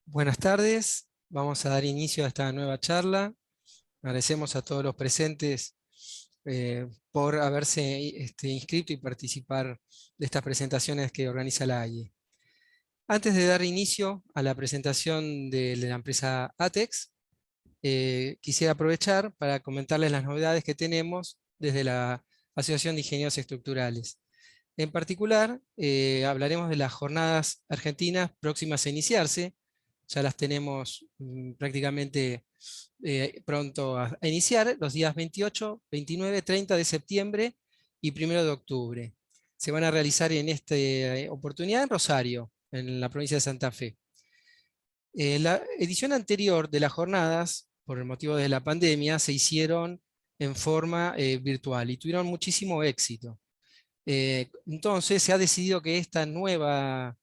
Buenas tardes, vamos a dar inicio a esta nueva charla. Agradecemos a todos los presentes por haberse inscrito y participar de estas presentaciones que organiza la AIE. Antes de dar inicio a la presentación de la empresa ATEX, quisiera aprovechar para comentarles las novedades que tenemos desde la Asociación de Ingenieros Estructurales. En particular, hablaremos de las jornadas argentinas próximas a iniciarse. Ya las tenemos prácticamente pronto a iniciar, los días 28, 29, 30 de septiembre y 1 de octubre. Se van a realizar en esta oportunidad en Rosario, en la provincia de Santa Fe. La edición anterior de las jornadas, por el motivo de la pandemia, se hicieron en forma virtual y tuvieron muchísimo éxito. Entonces se ha decidido que estas nuevas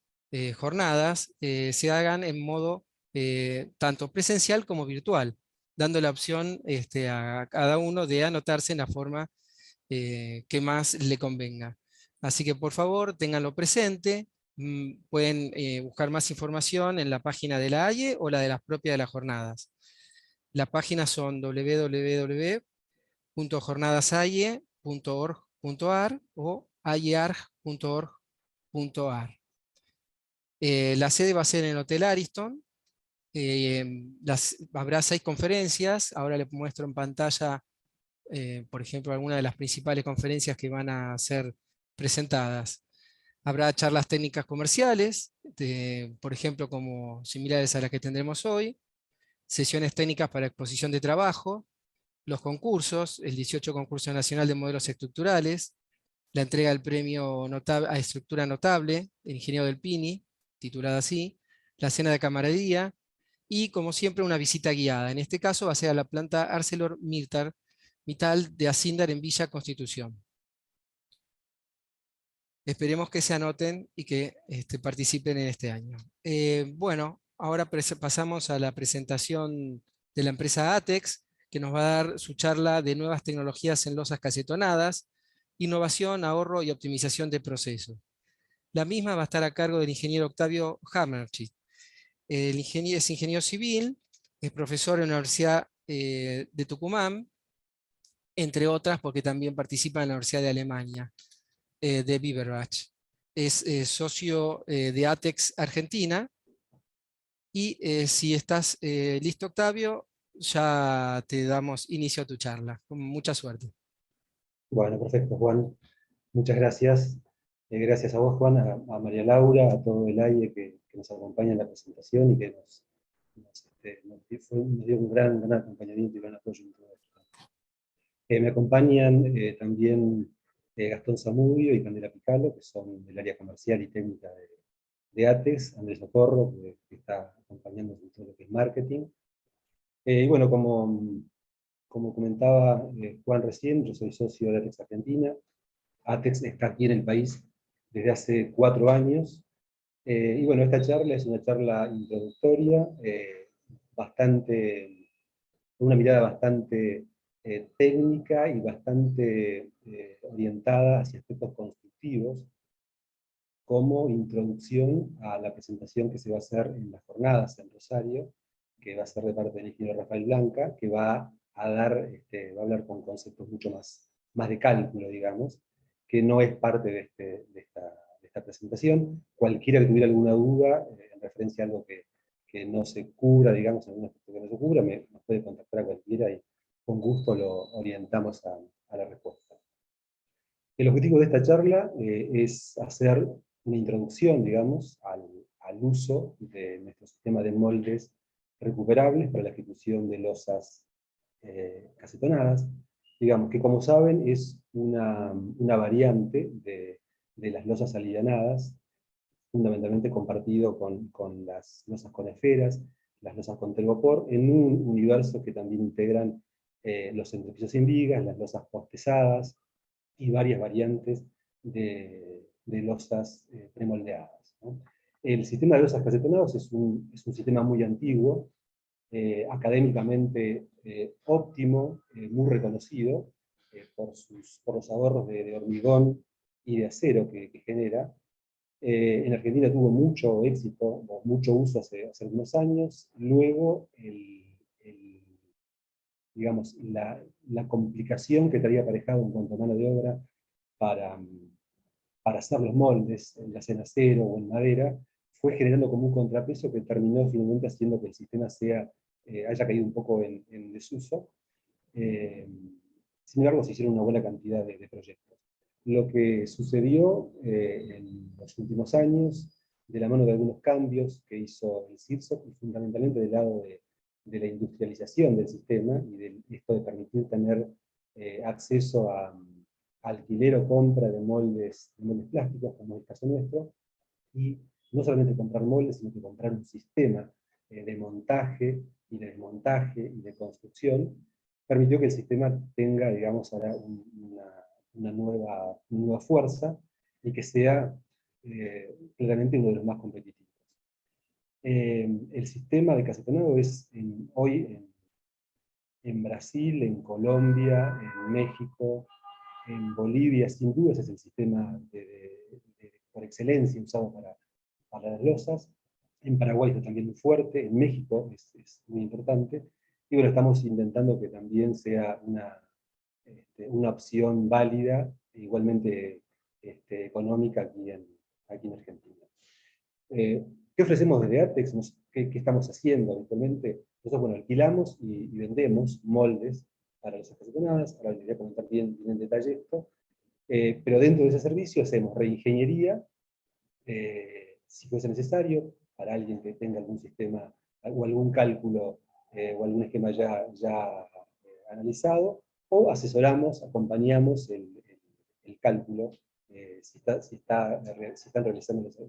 jornadas se hagan en modo tanto presencial como virtual, dando la opción a cada uno de anotarse en la forma que más le convenga. Así que por favor, ténganlo presente. Pueden buscar más información en la página de la AIE o la de las propias de las jornadas. Las páginas son www.jornadasaie.org.ar o aiearg.org.ar. La sede va a ser en el Hotel Ariston. Habrá 6 conferencias. Ahora les muestro en pantalla, por ejemplo, algunas de las principales conferencias que van a ser presentadas. Habrá charlas técnicas comerciales, por ejemplo, como similares a las que tendremos hoy, sesiones técnicas para exposición de trabajo, los concursos, el 18 Concurso Nacional de Modelos Estructurales, la entrega del premio a Estructura Notable, el ingeniero del Pini, titulada así, la cena de camaradería, y como siempre una visita guiada. En este caso va a ser a la planta ArcelorMittal de Acindar en Villa Constitución. Esperemos que se anoten y que participen en este año. Bueno, ahora pasamos a la presentación de la empresa ATEX, que nos va a dar su charla de nuevas tecnologías en losas casetonadas, innovación, ahorro y optimización de procesos. La misma va a estar a cargo del ingeniero Octavio Hammerschmidt. Es ingeniero civil, es profesor en la Universidad de Tucumán, entre otras porque también participa en la Universidad de Alemania, de Biberach. Es socio de ATEX Argentina. Y si estás listo, Octavio, ya te damos inicio a tu charla. Con mucha suerte. Bueno, perfecto, Juan. Muchas gracias. Gracias a vos, Juan, a María Laura, a todo el AIE que nos acompaña en la presentación y que nos dio un gran acompañamiento y gran apoyo en todo esto. Me acompañan también Gastón Zamudio y Candela Picalo, que son del área comercial y técnica de ATEX, Andrés Ocorro, que está acompañándonos en todo lo que es marketing. Y bueno, como comentaba Juan recién, yo soy socio de ATEX Argentina. ATEX está aquí en el país desde hace 4 años. Y bueno, esta charla es una charla introductoria, una mirada bastante técnica y bastante orientada hacia aspectos constructivos, como introducción a la presentación que se va a hacer en las jornadas en Rosario, que va a ser de parte del ingeniero Rafael Blanca, que va a hablar con conceptos mucho más de cálculo, digamos, que no es parte de esta presentación. Cualquiera que tuviera alguna duda en referencia a algo que no se cubra, digamos, algún aspecto que no se cubra, nos puede contactar a cualquiera y con gusto lo orientamos a la respuesta. El objetivo de esta charla es hacer una introducción, digamos, al uso de nuestro sistema de moldes recuperables para la ejecución de losas casetonadas. Digamos que, como saben, es una variante de las losas alivianadas, fundamentalmente compartido con las losas con esferas, las losas con telgopor, en un universo que también integran los entrepisos sin vigas, las losas postesadas, y varias variantes de losas premoldeadas, ¿no? El sistema de losas casetonadas es un sistema muy antiguo, académicamente óptimo, muy reconocido por los ahorros de hormigón y de acero que genera, En Argentina tuvo mucho éxito, o mucho uso hace algunos años. Luego, digamos, la complicación que traía aparejado en cuanto a mano de obra para, para hacer los moldes, ya sea en acero o en madera, fue generando como un contrapeso que terminó finalmente haciendo que el sistema haya caído un poco en desuso. Sin embargo, se hicieron una buena cantidad de proyectos. Lo que sucedió en los últimos años, de la mano de algunos cambios que hizo el CIRSOC, y fundamentalmente del lado de la industrialización del sistema, y de esto de permitir tener acceso a alquiler o compra de moldes plásticos, como es el caso nuestro, y no solamente comprar moldes, sino que comprar un sistema de montaje y de desmontaje y de construcción, permitió que el sistema tenga, digamos, ahora una nueva fuerza y que sea claramente uno de los más competitivos. El sistema de casetonado es hoy en Brasil, en Colombia, en México, en Bolivia, sin duda ese es el sistema por excelencia usado para las losas. En Paraguay está también muy fuerte, en México es muy importante, y bueno, estamos intentando que también sea una opción válida, e igualmente económica aquí en Argentina. ¿Qué ofrecemos desde ATEX? ¿Qué estamos haciendo habitualmente? Nosotros, bueno, alquilamos y vendemos moldes para las acasetonadas, ahora les voy a comentar bien en detalle esto, pero dentro de ese servicio hacemos reingeniería, si fuese necesario, para alguien que tenga algún sistema o algún cálculo o algún esquema ya analizado, o asesoramos, acompañamos el cálculo si están realizando en este momento,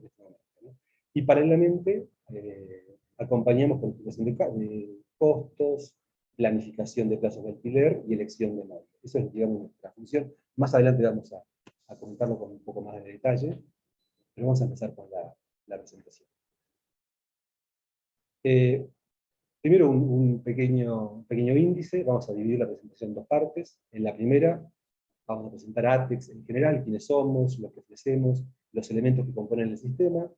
¿no? Y paralelamente acompañamos con explicación de costos, planificación de plazos de alquiler y elección de molde. Eso es, digamos, nuestra función. Más adelante vamos a comentarlo con un poco más de detalle, pero vamos a empezar con la presentación. Primero un pequeño índice, vamos a dividir la presentación en dos partes. En la primera vamos a presentar ATEX en general, quiénes somos, lo que ofrecemos, los elementos que componen el sistema,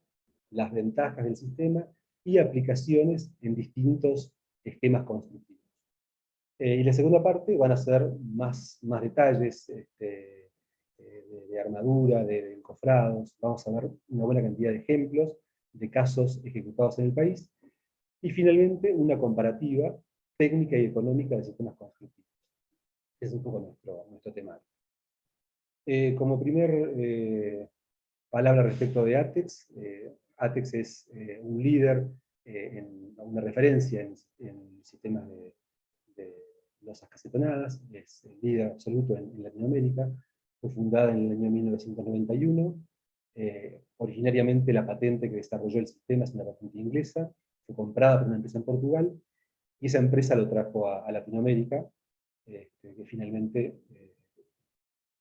las ventajas del sistema y aplicaciones en distintos esquemas constructivos. Y la segunda parte van a ser más detalles de armadura, de encofrados. Vamos a ver una buena cantidad de ejemplos de casos ejecutados en el país. Y finalmente una comparativa técnica y económica de sistemas constructivos. Ese es un poco nuestro tema. Como primer palabra respecto de ATEX, ATEX es un líder, una referencia en sistemas de losas casetonadas, es el líder absoluto en Latinoamérica, fue fundada en el año 1991, originariamente la patente que desarrolló el sistema es una patente inglesa, fue comprada por una empresa en Portugal, y esa empresa lo trajo a Latinoamérica, que finalmente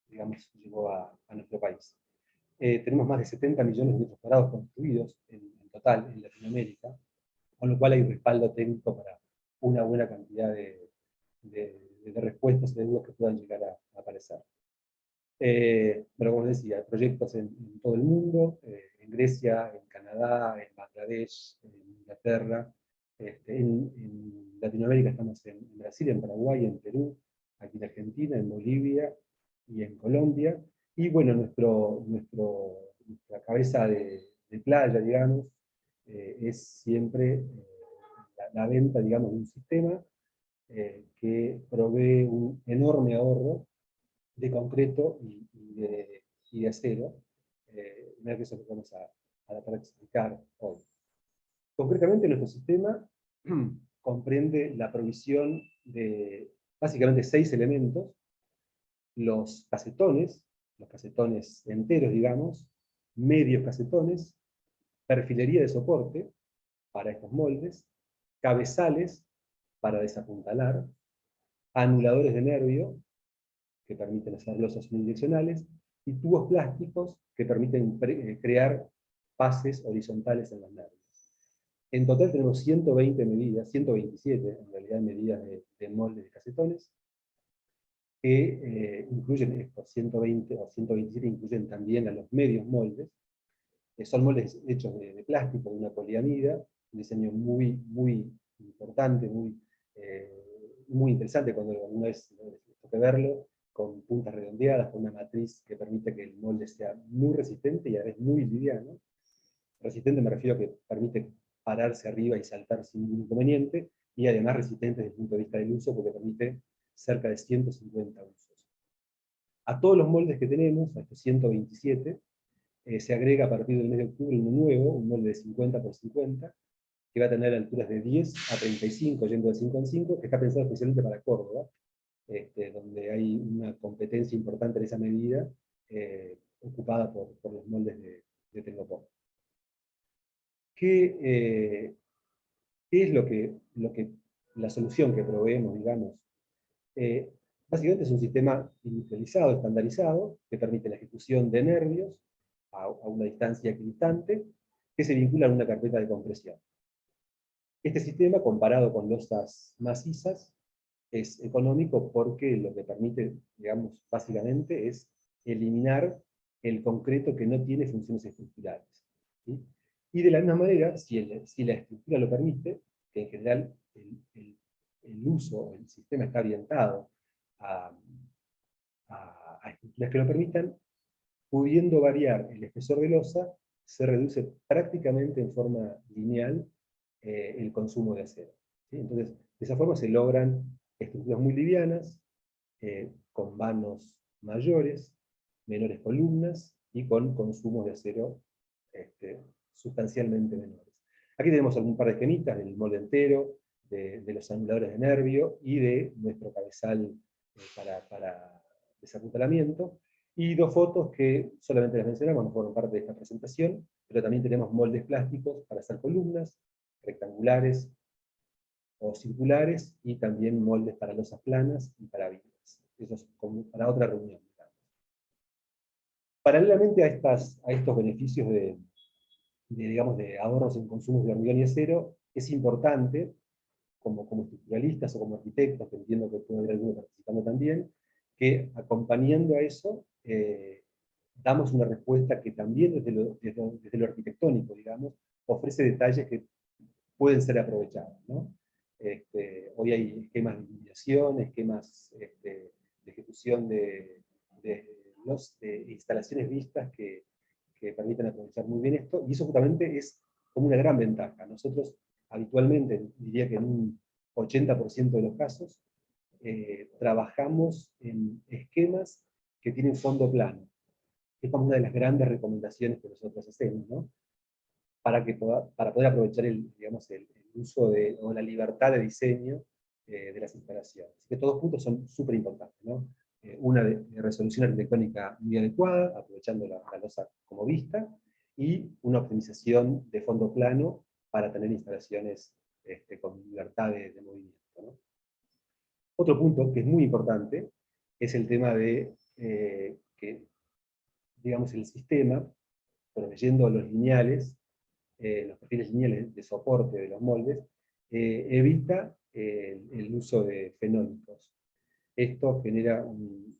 digamos, llegó a nuestro país. Tenemos más de 70 millones de metros cuadrados construidos en total en Latinoamérica, con lo cual hay un respaldo técnico para una buena cantidad de respuestas de dudas que puedan llegar a aparecer. Pero como decía, proyectos en todo el mundo, en Grecia, en Canadá, en Bangladesh, en Inglaterra, en Latinoamérica estamos en Brasil, en Paraguay, en Perú, aquí en Argentina, en Bolivia y en Colombia. Y bueno, nuestra cabeza de playa, digamos, es siempre la venta, digamos, de un sistema que provee un enorme ahorro de concreto y de acero. Mira que eso lo vamos a tratar de explicar hoy. Concretamente, nuestro sistema comprende la provisión de básicamente 6 elementos: los casetones enteros, digamos, medios casetones, perfilería de soporte para estos moldes, cabezales para desapuntalar, anuladores de nervio, que permiten hacer losas unidireccionales, y tubos plásticos que permiten crear pases horizontales en los nervios. En total tenemos 120 medidas, 127 en realidad medidas de moldes de casetones, que incluyen estos 120 o 127, incluyen también a los medios moldes, Son moldes hechos de plástico, de una poliamida, un diseño muy, muy importante, muy interesante cuando alguna vez toque verlo, con puntas redondeadas, con una matriz que permite que el molde sea muy resistente y a la vez muy liviano. Resistente me refiero a que permite pararse arriba y saltar sin ningún inconveniente, y además resistente desde el punto de vista del uso, porque permite cerca de 150 usos. A todos los moldes que tenemos, a estos 127, se agrega a partir del mes de octubre uno nuevo, un molde de 50 por 50, que va a tener alturas de 10 a 35, yendo de 5 en 5, que está pensado especialmente para Córdoba, donde hay una competencia importante en esa medida, ocupada por los moldes de Tecnopor. ¿Qué es la solución que proveemos, digamos? Básicamente es un sistema industrializado, estandarizado, que permite la ejecución de nervios a una distancia equidistante, que se vincula a una carpeta de compresión. Este sistema, comparado con losas macizas, es económico porque lo que permite, digamos, básicamente es eliminar el concreto que no tiene funciones estructurales, ¿sí? Y de la misma manera, si la estructura lo permite, que en general el uso, el sistema está orientado a estructuras que lo permitan, pudiendo variar el espesor de losa, se reduce prácticamente en forma lineal el consumo de acero, ¿sí? Entonces, de esa forma se logran estructuras muy livianas, con vanos mayores, menores columnas y con consumos de acero sustancialmente menores. Aquí tenemos algún par de esquemitas del molde entero, de los anuladores de nervio y de nuestro cabezal para desapuntalamiento, y dos fotos que solamente las mencionamos, no fueron parte de esta presentación, pero también tenemos moldes plásticos para hacer columnas, rectangulares o circulares, y también moldes para losas planas y para vigas. Eso es para otra reunión. Paralelamente a estos beneficios digamos, de ahorros en consumos de hormigón y acero, es importante, como estructuralistas o como arquitectos, que entiendo que puede haber algunos participando también, que acompañando a eso, damos una respuesta que también desde lo arquitectónico, digamos, ofrece detalles que pueden ser aprovechados, ¿no? Hoy hay esquemas de iluminación, esquemas de ejecución de instalaciones vistas que permiten aprovechar muy bien esto, y eso justamente es como una gran ventaja. Nosotros habitualmente, diría que en un 80% de los casos, trabajamos en esquemas que tienen fondo plano. Es como una de las grandes recomendaciones que nosotros hacemos, ¿no? Para poder aprovechar digamos, el uso o la libertad de diseño de las instalaciones. Así que todos puntos son súper importantes, ¿no? Una de resolución arquitectónica muy adecuada, aprovechando la losa como vista, y una optimización de fondo plano para tener instalaciones con libertad de movimiento, ¿no? Otro punto que es muy importante es el tema de que, digamos, el sistema, proveyendo los lineales, los perfiles lineales de soporte de los moldes, evita el uso de fenólicos. Esto genera un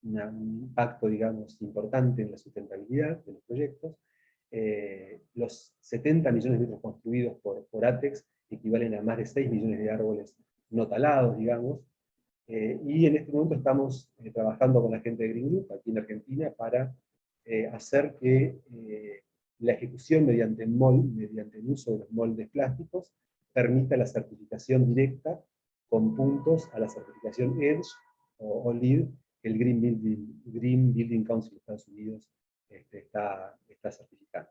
impacto, digamos, importante en la sustentabilidad de los proyectos. Los 70 millones de metros construidos por ATEX equivalen a más de 6 millones de árboles no talados, digamos, y en este momento estamos trabajando con la gente de Green Group, aquí en Argentina, para hacer que la ejecución mediante el uso de los moldes plásticos permita la certificación directa con puntos a la certificación EDGE o LEED, que el Green Building Council de Estados Unidos está certificando.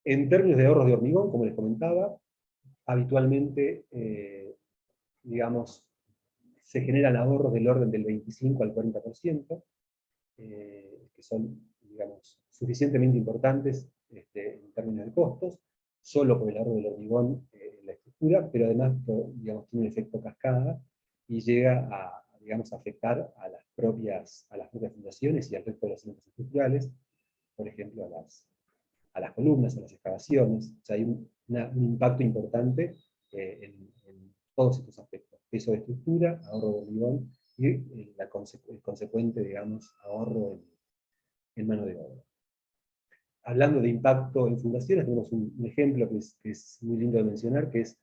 En términos de ahorros de hormigón, como les comentaba, habitualmente, digamos, se generan ahorros del orden del 25 al 40%, que son, digamos, suficientemente importantes en términos de costos, solo por el ahorro del hormigón en la estructura, pero además, digamos, tiene un efecto cascada y llega digamos, afectar a las propias fundaciones y al resto de los elementos estructurales, por ejemplo, a las columnas, a las excavaciones. O sea, hay un impacto importante en todos estos aspectos: peso de estructura, ahorro de hormigón y el consecuente, digamos, ahorro en mano de obra. hablando de impacto en fundaciones, tenemos un ejemplo que es muy lindo de mencionar, que es,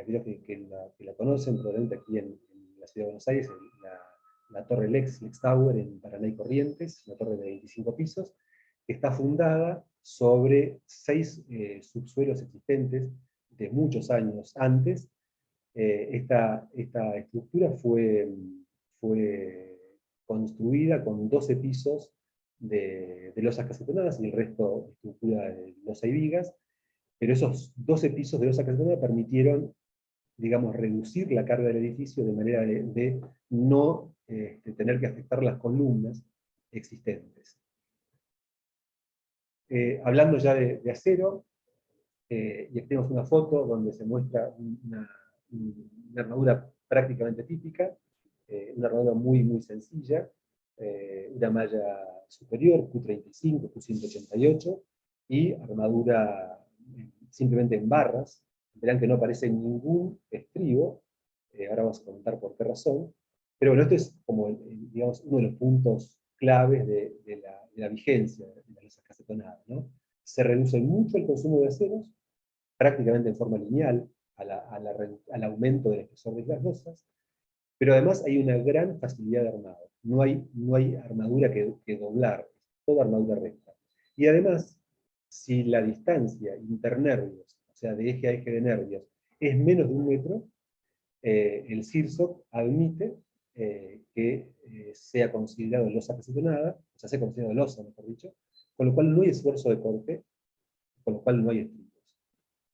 creo que la conocen, probablemente aquí en la ciudad de Buenos Aires, la torre Lex Tower en Paraná y Corrientes, una torre de 25 pisos, que está fundada sobre 6 subsuelos existentes de muchos años antes. Esta estructura fue construida con 12 pisos de losas casetonadas y el resto estructura de losa y vigas, pero esos 12 pisos de losa casetonada permitieron, digamos, reducir la carga del edificio de manera de no tener que afectar las columnas existentes. Hablando ya de acero, y aquí tenemos una foto donde se muestra una armadura prácticamente típica, una armadura muy, muy sencilla, una malla superior, Q35, Q188, y armadura simplemente en barras. Verán que no aparece ningún estribo, ahora vamos a comentar por qué razón, pero bueno, esto es como, digamos, uno de los puntos claves de la vigencia de las losas casetonadas, ¿no? Se reduce mucho el consumo de aceros, prácticamente en forma lineal, al aumento del espesor de las losas, pero además hay una gran facilidad de armado. No hay armadura que doblar, es toda armadura recta. Y además, si la distancia internervios, o sea, de eje a eje de nervios, es menos de 1 metro, el CIRSOC admite que sea considerado losa casetonada, o sea, sea considerado losa, mejor dicho, con lo cual no hay esfuerzo de corte, con lo cual no hay estribos.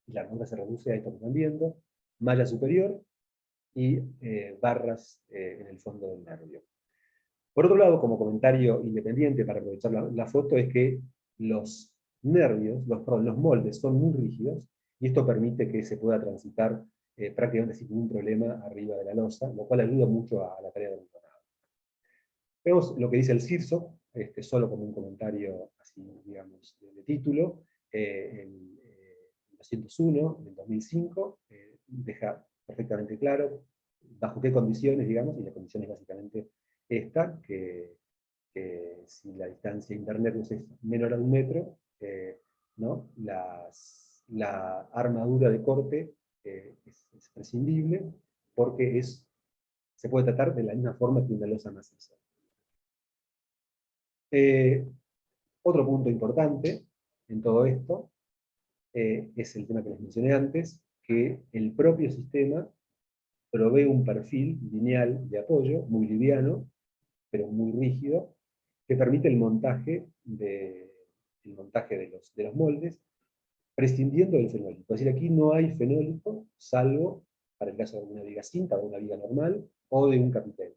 Y la armadura se reduce a esto que están viendo, malla superior y barras en el fondo del nervio. Por otro lado, como comentario independiente para aprovechar la foto, es que los nervios, los moldes son muy rígidos, y esto permite que se pueda transitar prácticamente sin ningún problema arriba de la losa, lo cual ayuda mucho a la tarea del entonado. Vemos lo que dice el CIRSOC, solo como un comentario así, digamos, de título, el 201 del 2005, deja perfectamente claro bajo qué condiciones, digamos, y la condición es básicamente esta, que si la distancia internervios es menor a 1 metro, ¿no? La armadura de corte es prescindible, porque se puede tratar de la misma forma que una losa maciza. Otro punto importante en todo esto es el tema que les mencioné antes, que el propio sistema provee un perfil lineal de apoyo, muy liviano, pero muy rígido, que permite el montaje de los moldes, prescindiendo del fenólico. Es decir, aquí no hay fenólico, salvo para el caso de una viga cinta, o una viga normal, o de un capitel.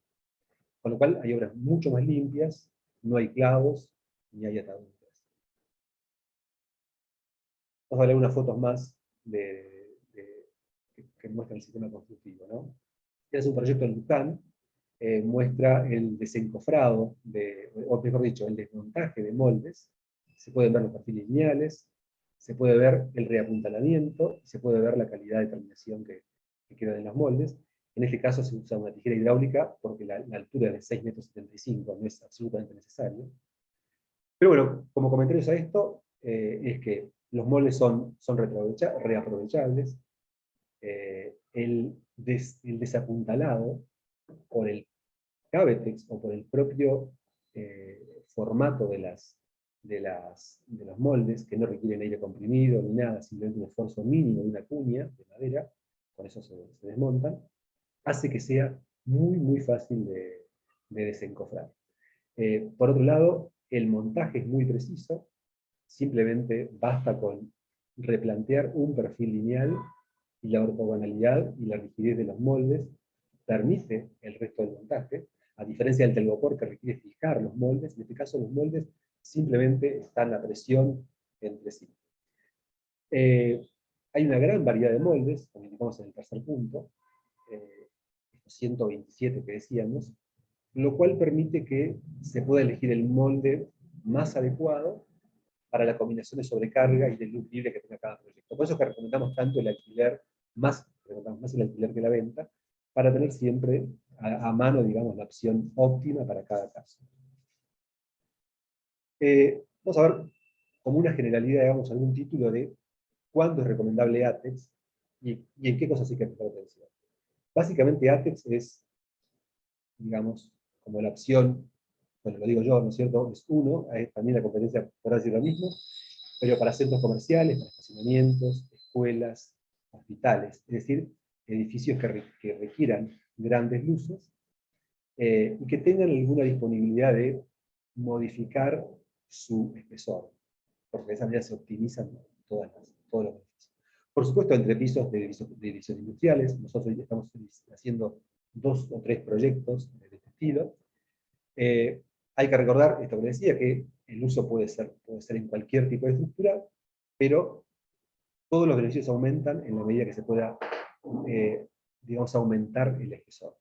Con lo cual hay obras mucho más limpias, no hay clavos, ni hay ataduras. Vamos a ver unas fotos más que muestran el sistema constructivo, ¿no? Este es un proyecto en Luján, muestra el desencofrado, o mejor dicho, el desmontaje de moldes. Se pueden ver los perfiles lineales, se puede ver el reapuntalamiento, se puede ver la calidad de terminación que queda en los moldes. En este caso se usa una tijera hidráulica porque la altura de 6,75 metros no es absolutamente necesario. Pero bueno, como comentarios a esto, es que los moldes son reaprovechables, el desapuntalado por el Cabetex o por el propio formato de los moldes, que no requieren aire comprimido ni nada, simplemente un esfuerzo mínimo de una cuña de madera, con eso se desmontan, hace que sea muy, muy fácil de desencofrar. Por otro lado, el montaje es muy preciso, simplemente basta con replantear un perfil lineal, y la ortogonalidad y la rigidez de los moldes permite el resto del montaje, a diferencia del telgopor que requiere fijar los moldes. En este caso los moldes simplemente están a presión entre sí. Hay una gran variedad de moldes, como indicamos en el tercer punto, 127 que decíamos, lo cual permite que se pueda elegir el molde más adecuado para la combinación de sobrecarga y de luz libre que tenga cada proyecto. Por eso es que recomendamos tanto el alquiler, más el alquiler que la venta, para tener siempre a mano, digamos, la opción óptima para cada caso. Vamos a ver como una generalidad, digamos, algún título de cuándo es recomendable ATEX y en qué cosas hay que prestar atención. Básicamente ATEX es, digamos, como la opción, bueno, lo digo yo, ¿no es cierto? Es uno, hay también la competencia podrá decir lo mismo, pero para centros comerciales, para estacionamientos, escuelas, hospitales, es decir, edificios que requieran grandes luces y que tengan alguna disponibilidad de modificar su espesor, porque de esa manera se optimizan todos los beneficios. Por supuesto, entre pisos de edificios industriales, nosotros hoy estamos haciendo 2 o 3 proyectos de este estilo. Hay que recordar, esto que decía, que el uso puede ser en cualquier tipo de estructura, pero todos los beneficios aumentan en la medida que se pueda, digamos, aumentar el espesor.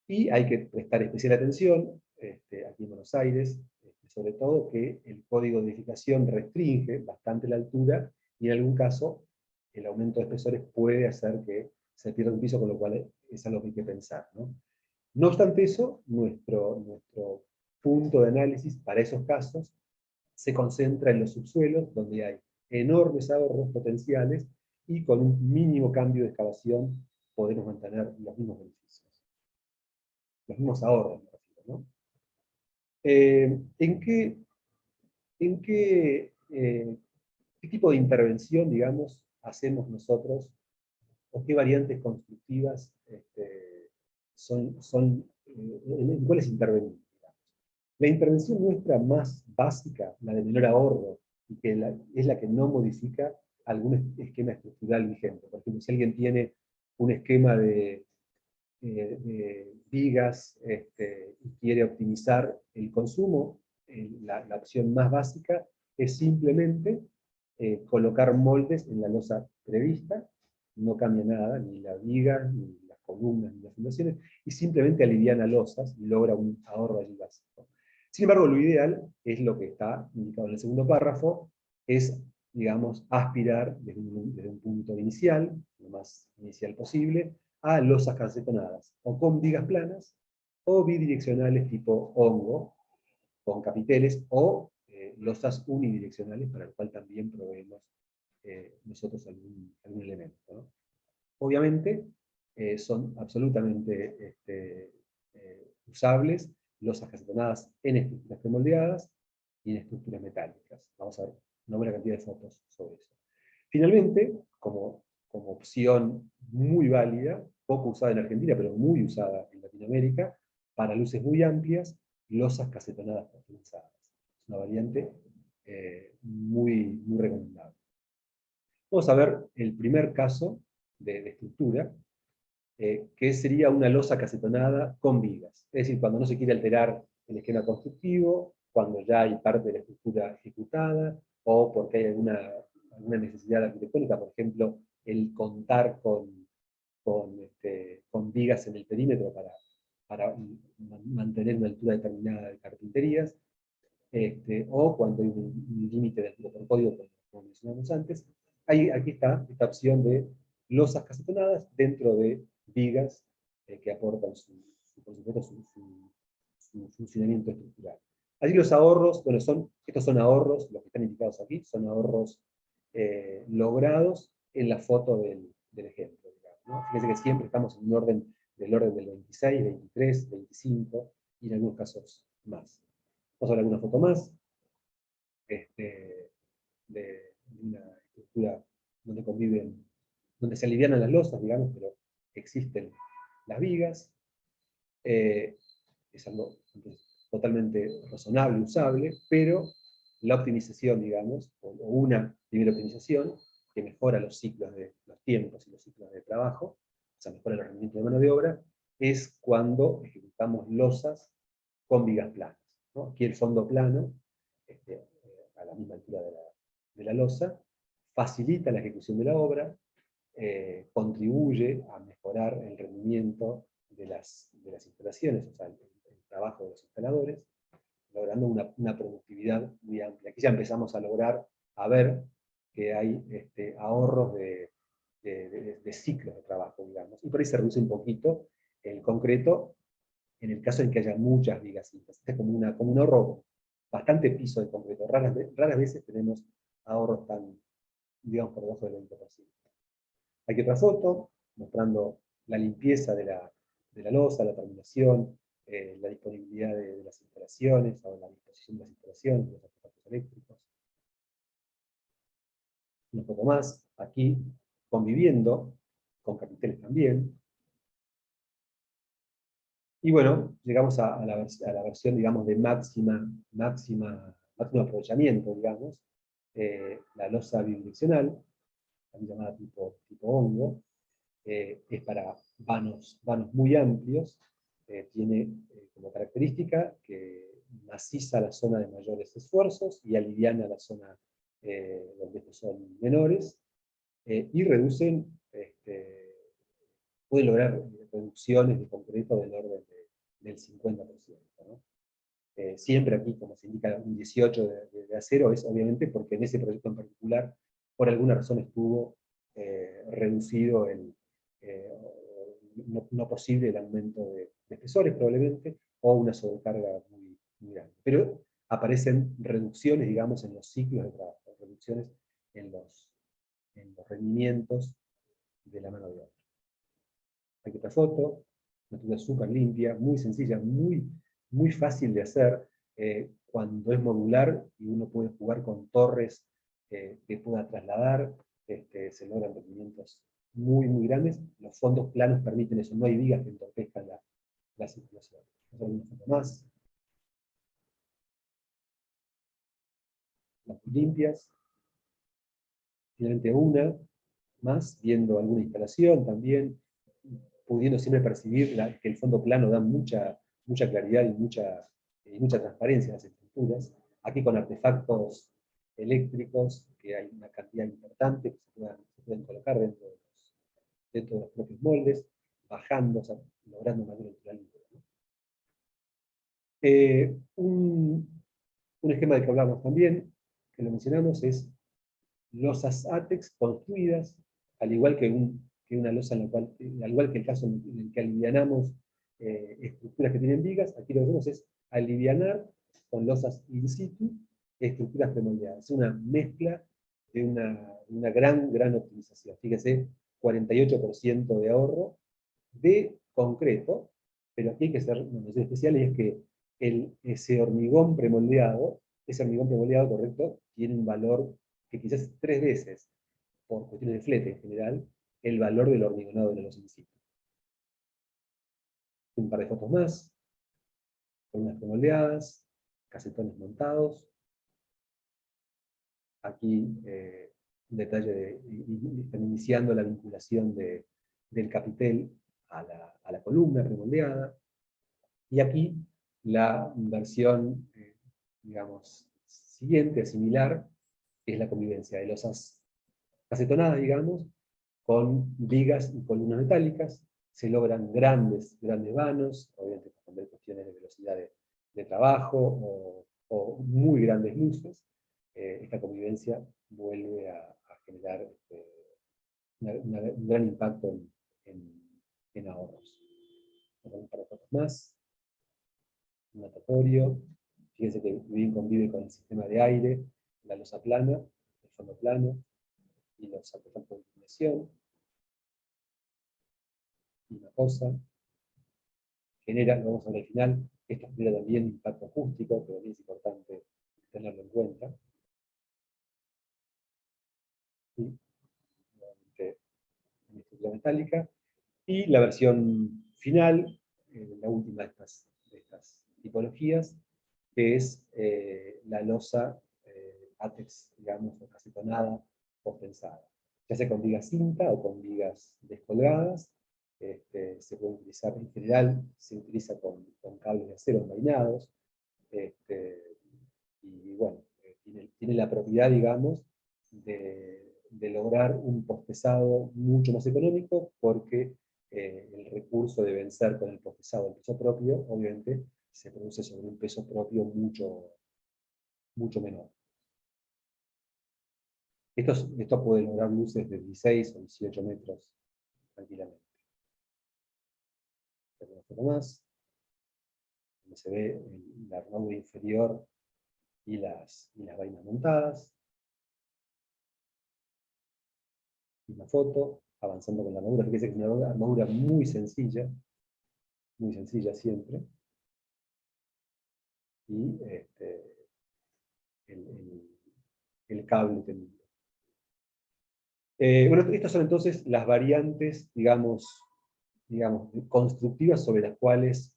Y hay que prestar especial atención, aquí en Buenos Aires, sobre todo que el código de edificación restringe bastante la altura, y en algún caso el aumento de espesores puede hacer que se pierda un piso, con lo cual es algo que hay que pensar, ¿no? No obstante eso, nuestro punto de análisis para esos casos se concentra en los subsuelos, donde hay enormes ahorros potenciales, y con un mínimo cambio de excavación podemos mantener los mismos beneficios. Los mismos ahorros, ¿no? ¿En qué tipo de intervención, digamos, hacemos nosotros, o qué variantes constructivas en cuáles intervenimos? La intervención nuestra más básica, la de menor ahorro, y que es la que no modifica algún esquema estructural vigente. Por ejemplo, si alguien tiene un esquema de vigas y quiere optimizar el consumo, la opción más básica es simplemente colocar moldes en la losa prevista, no cambia nada, ni la viga, ni las columnas, ni las fundaciones, y simplemente aliviana losas y logra un ahorro allí básico. Sin embargo, lo ideal es lo que está indicado en el segundo párrafo, es, digamos, aspirar desde un punto inicial, lo más inicial posible, a losas calcetonadas, o con vigas planas, o bidireccionales tipo hongo, con capiteles, o losas unidireccionales, para lo cual también proveemos nosotros algún elemento, ¿no? Obviamente, son absolutamente usables losas calcetonadas en estructuras premoldeadas y en estructuras metálicas. Vamos a ver una buena cantidad de fotos sobre eso. Finalmente, como opción muy válida, poco usada en Argentina, pero muy usada en Latinoamérica, para luces muy amplias, losas casetonadas personalizadas. Es una variante muy recomendable. Vamos a ver el primer caso de estructura, que sería una losa casetonada con vigas. Es decir, cuando no se quiere alterar el esquema constructivo, cuando ya hay parte de la estructura ejecutada, o porque hay alguna necesidad arquitectónica, por ejemplo, el contar con vigas en el perímetro para mantener una altura determinada de carpinterías, o cuando hay un límite de altura por código, como mencionamos antes. Aquí está esta opción de losas casetonadas dentro de vigas que aportan por supuesto, su funcionamiento estructural. Allí los ahorros, bueno, estos son ahorros, los que están indicados aquí, son ahorros logrados en la foto del ejemplo, digamos, ¿no? Fíjense que siempre estamos en un orden del 26, 23, 25, y en algunos casos más. Vamos a ver alguna foto más de una estructura donde conviven, donde se alivianan las losas, digamos, pero existen las vigas. Es algo totalmente razonable, usable, pero la optimización, digamos, o una primera optimización que mejora los tiempos y los ciclos de trabajo, o sea, mejora el rendimiento de mano de obra, es cuando ejecutamos losas con vigas planas, ¿no? Aquí el fondo plano, a la misma altura de la losa, facilita la ejecución de la obra, contribuye a mejorar el rendimiento de las instalaciones, o sea, el trabajo de los instaladores, logrando una productividad muy amplia. Aquí ya empezamos a lograr a ver que hay ahorros de ciclos de trabajo, digamos, y por ahí se reduce un poquito el concreto en el caso en que haya muchas vigas. Es como un ahorro bastante piso de concreto. Raras veces tenemos ahorros tan, digamos, por debajo del 20%. Aquí otra foto mostrando la limpieza de la losa, la terminación, la disponibilidad de las instalaciones, o la disposición de las instalaciones, de los artefactos eléctricos. Una foto más, aquí conviviendo con capiteles también. Y bueno, llegamos a la versión, digamos, de máximo aprovechamiento, digamos, la losa bidireccional, también llamada tipo hongo, es para vanos muy amplios, tiene como característica que maciza la zona de mayores esfuerzos y aliviana la zona donde estos son menores, y reducen, puede lograr reducciones de concreto del orden del 50%. ¿No? Siempre aquí, como se indica, un 18 de acero es obviamente porque en ese proyecto en particular, por alguna razón estuvo reducido no posible el aumento de espesores probablemente, o una sobrecarga muy grande. Pero aparecen reducciones, digamos, en los ciclos de trabajo, reducciones en los rendimientos de la mano de obra. Aquí otra foto, una estructura súper limpia, muy sencilla, muy fácil de hacer cuando es modular y uno puede jugar con torres que pueda trasladar, se logran rendimientos muy grandes. Los fondos planos permiten eso, no hay vigas que entorpezcan la circulación. Vamos a ver una foto más. Las limpias. Finalmente una más, viendo alguna instalación también, pudiendo siempre percibir que el fondo plano da mucha claridad y mucha transparencia a las estructuras. Aquí con artefactos eléctricos, que hay una cantidad importante que se pueden colocar dentro de los propios moldes, bajando, o sea, logrando mayor naturalidad. Un esquema del que hablamos también, que lo mencionamos, es losas ATEX construidas, al igual que una losa en la cual, al igual que el caso en el que alivianamos estructuras que tienen vigas, aquí lo que hacemos es alivianar con losas in situ estructuras premoldeadas. Es una mezcla de una gran optimización. Fíjese, 48% de ahorro de concreto, pero aquí hay que ser una mención especial, y es que ese hormigón premoldeado, correcto, tiene un valor que quizás es 3 veces, por cuestiones de flete en general, el valor del hormigonado de los in situ. Un par de fotos más, con unas premoldeadas, casetones montados. Aquí un detalle están iniciando la vinculación del capitel a la columna premoldeada. Y aquí la versión, digamos, siguiente, similar, que es la convivencia de losas acetonadas, digamos, con vigas y columnas metálicas. Se logran grandes vanos, obviamente cuando hay cuestiones de velocidad de trabajo o muy grandes luces. Esta convivencia vuelve a generar un gran impacto en ahorros. Un par de fotos más. Un natatorio. Fíjense que bien convive con el sistema de aire, la losa plana, el fondo plano y los artefactos de iluminación. Y una cosa, genera, lo vamos a ver al final, esto genera también impacto acústico, que también es importante tenerlo en cuenta. Y nuevamente una estructura metálica. Y la versión final, la última de estas tipologías, que es la losa ATEX, digamos, o casetonada o tensada. Ya sea con vigas cinta o con vigas descolgadas, se puede utilizar, en general, se utiliza con cables de acero envainados, y bueno, tiene la propiedad, digamos, de lograr un postpesado mucho más económico, porque el recurso de vencer con el postpesado el peso propio, obviamente, se produce sobre un peso propio mucho menor. Esto puede lograr luces de 16 o 18 metros tranquilamente. Una foto más, donde se ve la ranura inferior y las vainas montadas. Una foto, avanzando con la armadura. Fíjense que es una armadura muy sencilla siempre. Y el cable tendido. Bueno, estas son entonces las variantes, digamos, constructivas sobre las cuales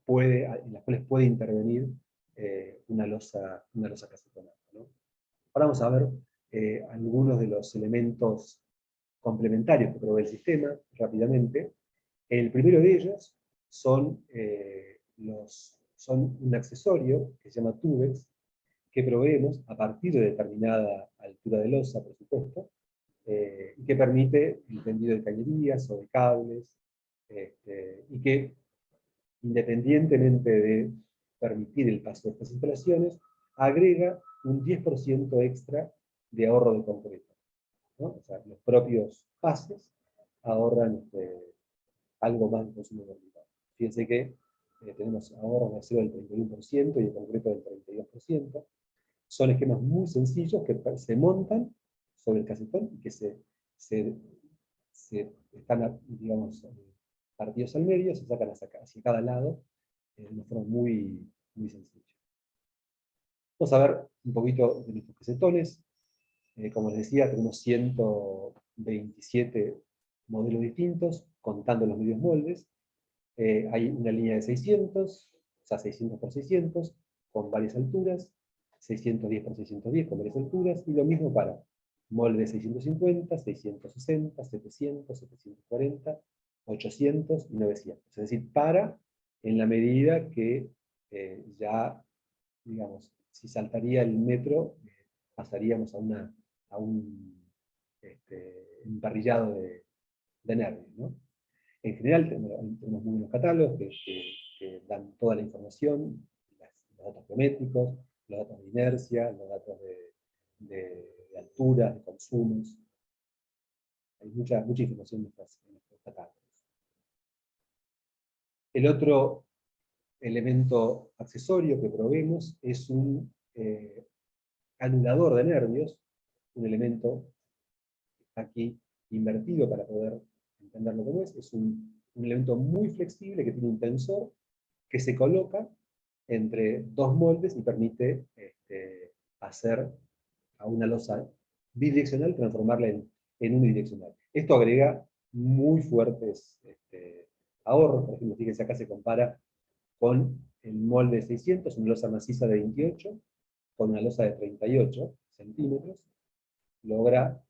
puede intervenir una losa casetonada, ¿no? Ahora vamos a ver algunos de los elementos complementarios que provee el sistema, rápidamente. El primero de ellos son un accesorio que se llama Tubex, que proveemos a partir de determinada altura de losa, por supuesto, y que permite el tendido de cañerías o de cables, y que, independientemente de permitir el paso de estas instalaciones, agrega un 10% extra de ahorro de concreto, ¿no? O sea, los propios pases ahorran algo más de consumo vertical. Fíjense que tenemos ahorros de acero del 31% y de concreto del 32%. Son esquemas muy sencillos que se montan sobre el casetón y que están, digamos, partidos al medio, se sacan hacia cada lado de una forma muy, muy sencilla. Vamos a ver un poquito de nuestros casetones. Como les decía, tenemos 127 modelos distintos, contando los medios moldes. Hay una línea de 600, o sea, 600 por 600, con varias alturas, 610 por 610 con varias alturas, y lo mismo para moldes 650, 660, 700, 740, 800 y 900. Es decir, en la medida que ya, digamos, si saltaría el metro, pasaríamos a un emparrillado de nervios, ¿no? En general tenemos muy buenos catálogos que dan toda la información, los datos geométricos, los datos de inercia, los datos de alturas, de consumos. Hay mucha información en estos catálogos. El otro elemento accesorio que proveemos es un anulador de nervios, un elemento aquí invertido para poder entenderlo como es un elemento muy flexible que tiene un tensor que se coloca entre dos moldes y permite hacer a una losa bidireccional, transformarla en unidireccional. Esto agrega muy fuertes ahorros. Por ejemplo, fíjense, acá se compara con el molde de 600, una losa maciza de 28, con una losa de 38 centímetros. Logra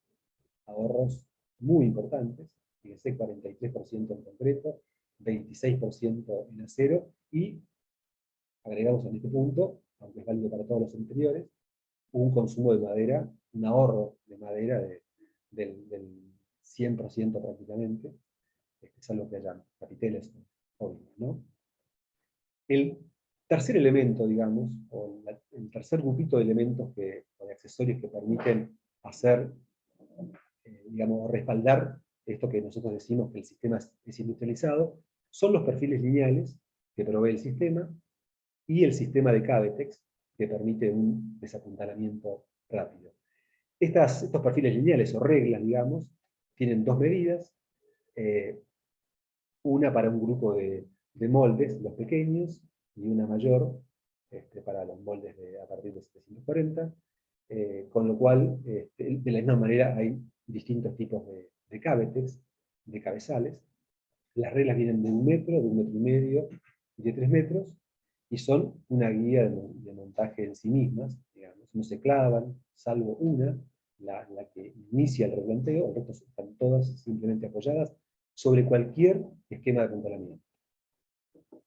ahorros muy importantes, fíjense, 43% en concreto, 26% en acero, y agregamos en este punto, aunque es válido para todos los anteriores, un consumo de madera, un ahorro de madera del 100% prácticamente, salvo que haya capiteles, obvio, ¿no? El tercer elemento, digamos, o el tercer grupito de elementos o de accesorios que permiten hacer, digamos, respaldar esto que nosotros decimos que el sistema es industrializado, son los perfiles lineales que provee el sistema y el sistema de Cavetex que permite un desapuntalamiento rápido. Estos perfiles lineales o reglas, digamos, tienen dos medidas, una para un grupo de moldes, los pequeños, y una mayor para los moldes a partir de 740, con lo cual, de la misma manera, hay distintos tipos de Cavetex, de cabezales. Las reglas vienen de 1 metro, de 1,5 metros y de 3 metros, y son una guía de montaje en sí mismas, digamos. No se clavan, salvo una, la que inicia el replanteo, el resto están todas simplemente apoyadas sobre cualquier esquema de apuntalamiento.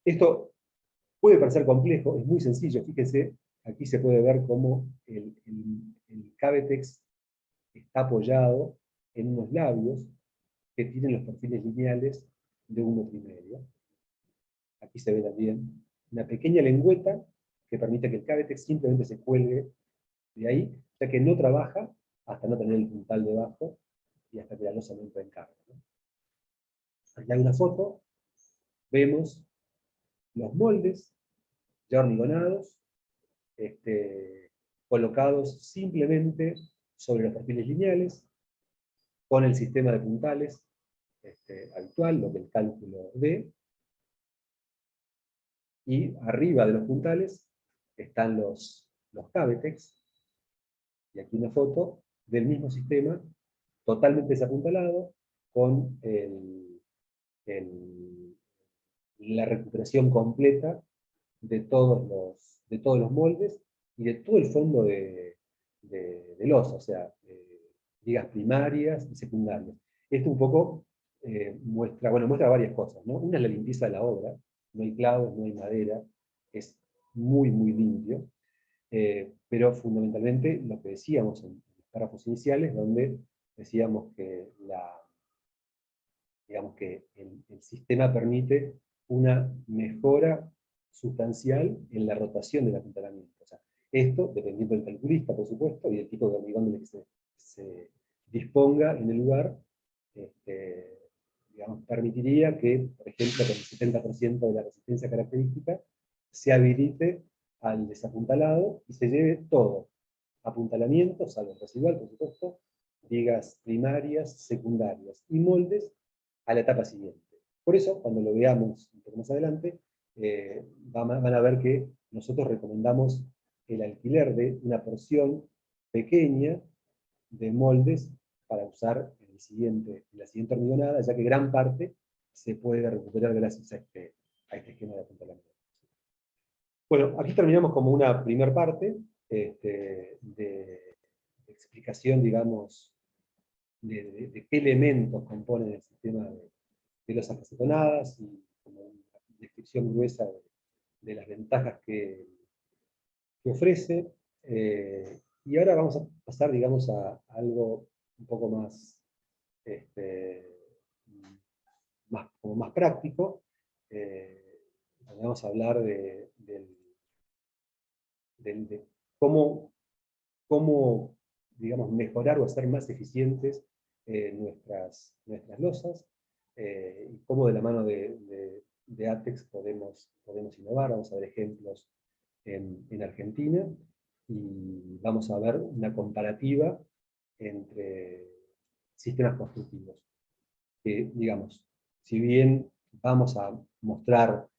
Esto puede parecer complejo, es muy sencillo. Fíjense, aquí se puede ver cómo el Cavetex está apoyado en unos labios que tienen los perfiles lineales de 1,5 metros. Aquí se ve también una pequeña lengüeta que permite que el Cavetex simplemente se cuelgue de ahí, ya que no trabaja hasta no tener el puntal debajo y hasta que la losa no entre en carga, ¿no? Aquí hay una foto, vemos los moldes ya hormigonados, colocados simplemente sobre los perfiles lineales, con el sistema de puntales habitual, lo que el cálculo ve, y arriba de los puntales están los cavetex, y aquí una foto del mismo sistema, totalmente desapuntalado, con la recuperación completa de todos los moldes y de todo el fondo de losa, o sea, vigas primarias y secundarias. Esto un poco muestra varias cosas, ¿no? Una es la limpieza de la obra, no hay clavos, no hay madera, es muy, muy limpio, pero fundamentalmente lo que decíamos en los párrafos iniciales, donde decíamos que digamos que el sistema permite una mejora sustancial en la rotación del apuntalamiento. O sea, esto, dependiendo del calculista, por supuesto, y del tipo de hormigón del que se disponga en el lugar, digamos, permitiría que, por ejemplo, con el 70% de la resistencia característica, se habilite al desapuntalado y se lleve todo. Apuntalamiento, salvo el residual, por supuesto, vigas primarias, secundarias y moldes a la etapa siguiente. Por eso, cuando lo veamos un poco más adelante, van a ver que nosotros recomendamos el alquiler de una porción pequeña de moldes para usar en la siguiente hormigonada, ya que gran parte se puede recuperar gracias a este esquema de apuntalamiento. Bueno, aquí terminamos como una primera parte de explicación, digamos, de qué elementos componen el sistema de losas acetonadas y como una descripción gruesa de las ventajas que ofrece. Y ahora vamos a pasar, digamos, a algo un poco más, como más práctico. Vamos a hablar de cómo, digamos, mejorar o hacer más eficientes nuestras losas, y cómo de la mano de ATEX podemos innovar. Vamos a ver ejemplos en Argentina, y vamos a ver una comparativa entre sistemas constructivos. Que, digamos, si bien vamos a mostrar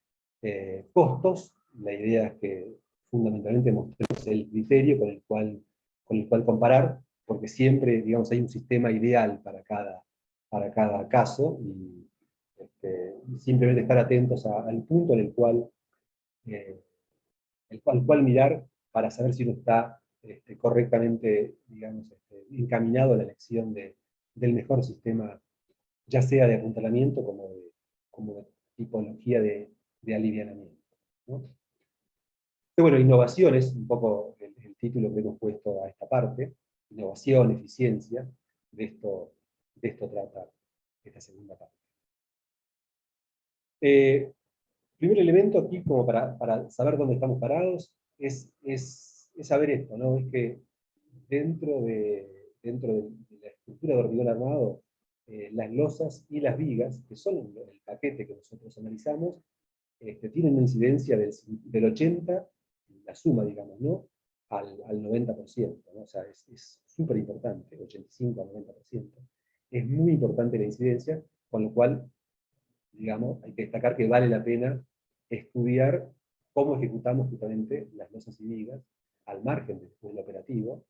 costos, la idea es que fundamentalmente mostremos el criterio con el cual comparar, porque siempre, digamos, hay un sistema ideal para cada caso, y simplemente estar atentos al punto en el cual mirar para saber si uno está correctamente, digamos, encaminado a la elección del mejor sistema, ya sea de apuntalamiento como de tipología de alivianamiento, ¿no? Y bueno, innovación es un poco el título que hemos puesto a esta parte: innovación, eficiencia. De esto trata esta segunda parte. Primer elemento aquí, como para saber dónde estamos parados, es saber esto, ¿no? Es que dentro de la estructura de hormigón armado, las losas y las vigas, que son el paquete que nosotros analizamos, tienen una incidencia del 80%, la suma, digamos, ¿no?, al 90%, ¿no? O sea, es súper importante, 85 al 90%. Es muy importante la incidencia, con lo cual, digamos, hay que destacar que vale la pena estudiar cómo ejecutamos justamente las losas y vigas, al margen del operativo,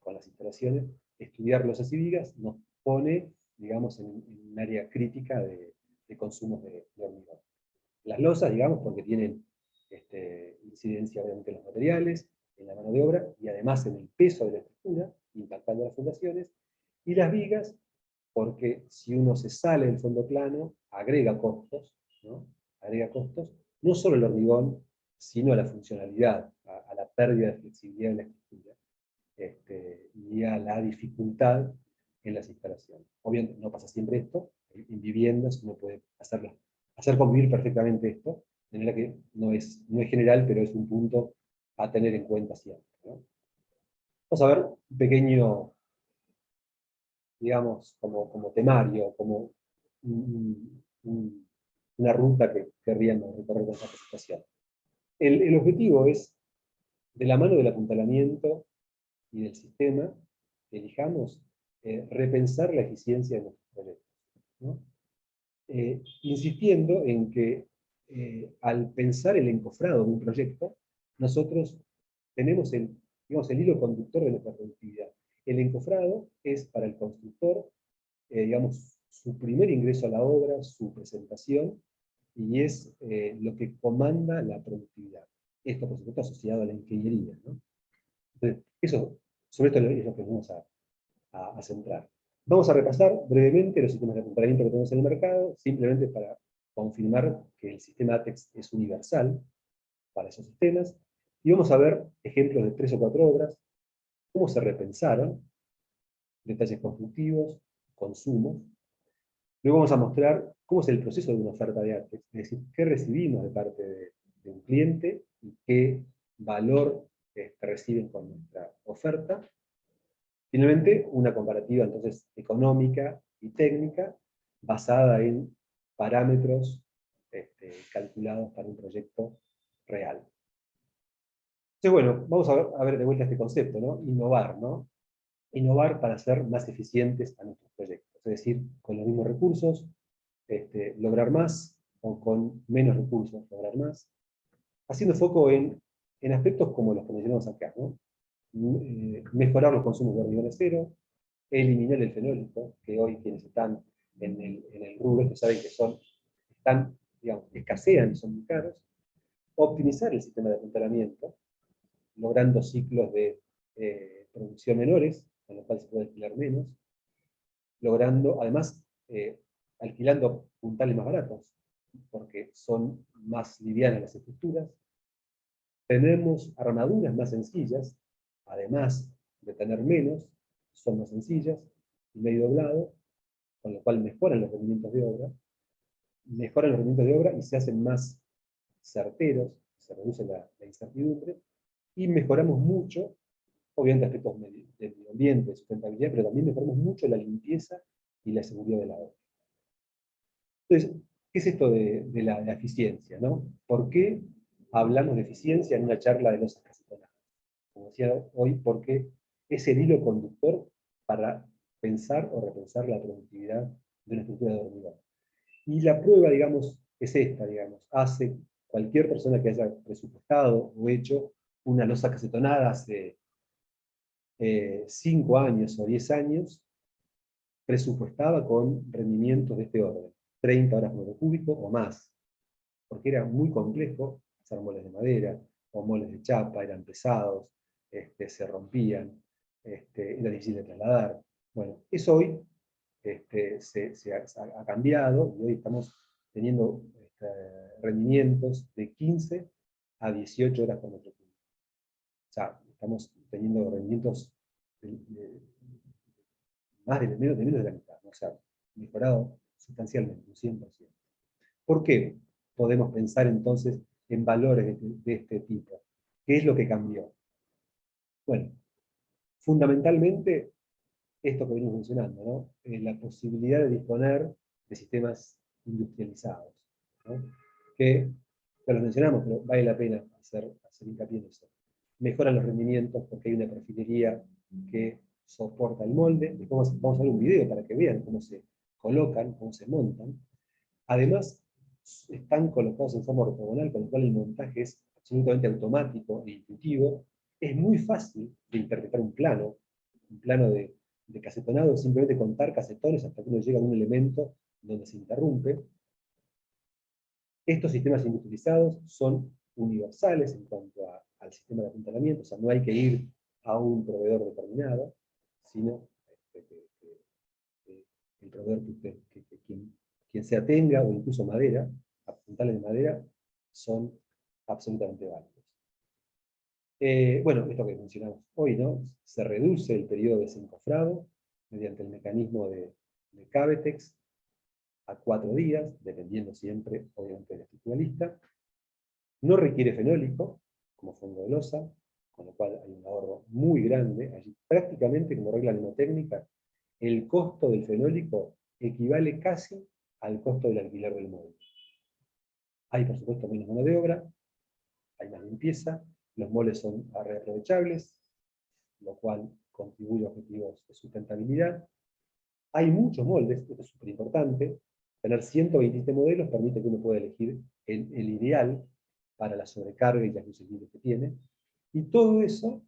con las instalaciones. Estudiar losas y vigas nos pone, digamos, en un área crítica de consumos de hormigón. Las losas, digamos, porque tienen incidencia obviamente en los materiales, en la mano de obra, y además en el peso de la estructura, impactando las fundaciones. Y las vigas, porque si uno se sale del fondo plano, agrega costos, ¿no? Agrega costos, no solo al hormigón, sino a la funcionalidad, a la pérdida de flexibilidad de la estructura, y a la dificultad en las instalaciones. Obviamente no pasa siempre esto, en viviendas uno puede hacer convivir perfectamente esto, de manera que no es general, pero es un punto a tener en cuenta siempre, ¿no? Vamos a ver un pequeño, digamos, como temario, como una ruta que querríamos recorrer con esta presentación. El objetivo es, de la mano del apuntalamiento, y del sistema que elijamos, repensar la eficiencia de nuestros proyectos, ¿no? Insistiendo en que al pensar el encofrado de un proyecto, nosotros tenemos digamos, el hilo conductor de nuestra productividad. El encofrado es para el constructor, digamos, su primer ingreso a la obra, su presentación, y es lo que comanda la productividad. Esto, por supuesto, asociado a la ingeniería, ¿no? Entonces, sobre esto es lo que vamos a centrar. Vamos a repasar brevemente los sistemas de apuntalamiento que tenemos en el mercado, simplemente para confirmar que el sistema ATEX es universal para esos sistemas, y vamos a ver ejemplos de 3 o 4 obras, cómo se repensaron, detalles constructivos, consumos. Luego vamos a mostrar cómo es el proceso de una oferta de ATEX, es decir, qué recibimos de parte de un cliente y qué valor reciben con nuestra oferta. Finalmente, una comparativa entonces económica y técnica basada en parámetros calculados para un proyecto real. Entonces, bueno, vamos a ver de vuelta este concepto, ¿no? Innovar, ¿no? Innovar para ser más eficientes a nuestros proyectos. Es decir, con los mismos recursos, lograr más, o con menos recursos, lograr más. Haciendo foco en aspectos como los que mencionamos acá, ¿no? Mejorar los consumos de hormigón cero, eliminar el fenólico, que hoy quienes están en el rubro que saben que están, digamos, escasean y son muy caros. Optimizar el sistema de apuntalamiento, logrando ciclos de producción menores, con lo cual se puede alquilar menos, logrando, además, alquilando puntales más baratos, porque son más livianas las estructuras. Tenemos armaduras más sencillas, además de tener menos, son más sencillas, y medio doblado, con lo cual mejoran los rendimientos de obra, y se hacen más certeros, se reduce la incertidumbre, y mejoramos mucho, obviamente aspectos del medio ambiente, sustentabilidad, pero también mejoramos mucho la limpieza y la seguridad de la obra. Entonces, ¿qué es esto de la eficiencia, ¿no? ¿Por qué hablamos de eficiencia en una charla de losas casetonadas? Como decía hoy, porque es el hilo conductor para pensar o repensar la productividad de una estructura de hormigón. Y la prueba, digamos, es esta, digamos, hace cualquier persona que haya presupuestado o hecho una losa casetonada hace 5 años o 10 años, presupuestaba con rendimientos de este orden, 30 horas por metro cúbico o más, porque era muy complejo hacer moles de madera o moles de chapa, eran pesados, se rompían, era difícil de trasladar. Bueno, eso hoy se ha cambiado y hoy estamos teniendo rendimientos de 15 a 18 horas por metro cúbico. O sea, estamos teniendo rendimientos menos de la mitad, ¿no? O sea, mejorado sustancialmente, un 100%. ¿Por qué podemos pensar entonces en valores de este tipo? ¿Qué es lo que cambió? Bueno, fundamentalmente esto que venimos mencionando, ¿no? La posibilidad de disponer de sistemas industrializados, ¿no? Que ya los mencionamos, pero vale la pena hacer hincapié en eso. Mejoran los rendimientos porque hay una perfilería que soporta el molde. Después vamos a ver un video para que vean cómo se colocan, cómo se montan. Además, están colocados en forma ortogonal, con lo cual el montaje es absolutamente automático e intuitivo. Es muy fácil de interpretar un plano de casetonado, simplemente contar casetones hasta que uno llega a un elemento donde se interrumpe. Estos sistemas industrializados son universales en cuanto al sistema de apuntalamiento, o sea, no hay que ir a un proveedor determinado, sino el proveedor quien se atenga, o incluso madera, apuntales de madera, son absolutamente válidos. Bueno, esto que mencionamos hoy, ¿no? Se reduce el periodo de desencofrado mediante el mecanismo de Cavetex a 4 días, dependiendo siempre, obviamente, del estructuralista. No requiere fenólico, como fondo de losa, con lo cual hay un ahorro muy grande. Allí, prácticamente, como regla mnemotécnica, el costo del fenólico equivale casi al costo del alquiler del módulo. Hay, por supuesto, menos mano de obra, hay más limpieza, los moles son reaprovechables, lo cual contribuye a objetivos de sustentabilidad. Hay muchos moldes, esto es súper importante. Tener 127 modelos permite que uno pueda elegir el ideal para la sobrecarga y las luces libres que tiene. Y todo eso,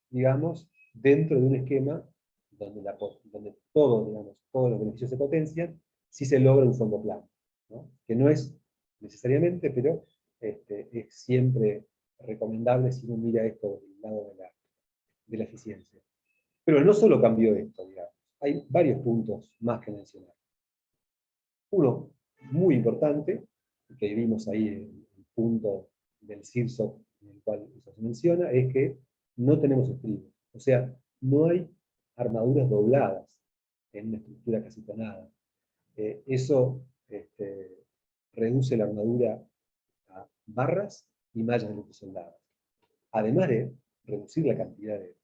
digamos, dentro de un esquema donde todos los beneficios se potencian si se logra un fondo plano, ¿no? Que no es necesariamente, pero es siempre recomendable si uno mira esto del lado de la eficiencia. Pero no solo cambió esto, digamos. Hay varios puntos más que mencionar. Uno muy importante, que vimos ahí el punto del CIRSOC en el cual eso se menciona, es que no tenemos estribos. O sea, no hay armaduras dobladas en una estructura casitonada. Eso reduce la armadura a barras y mallas de soldadas. Además de reducir la cantidad de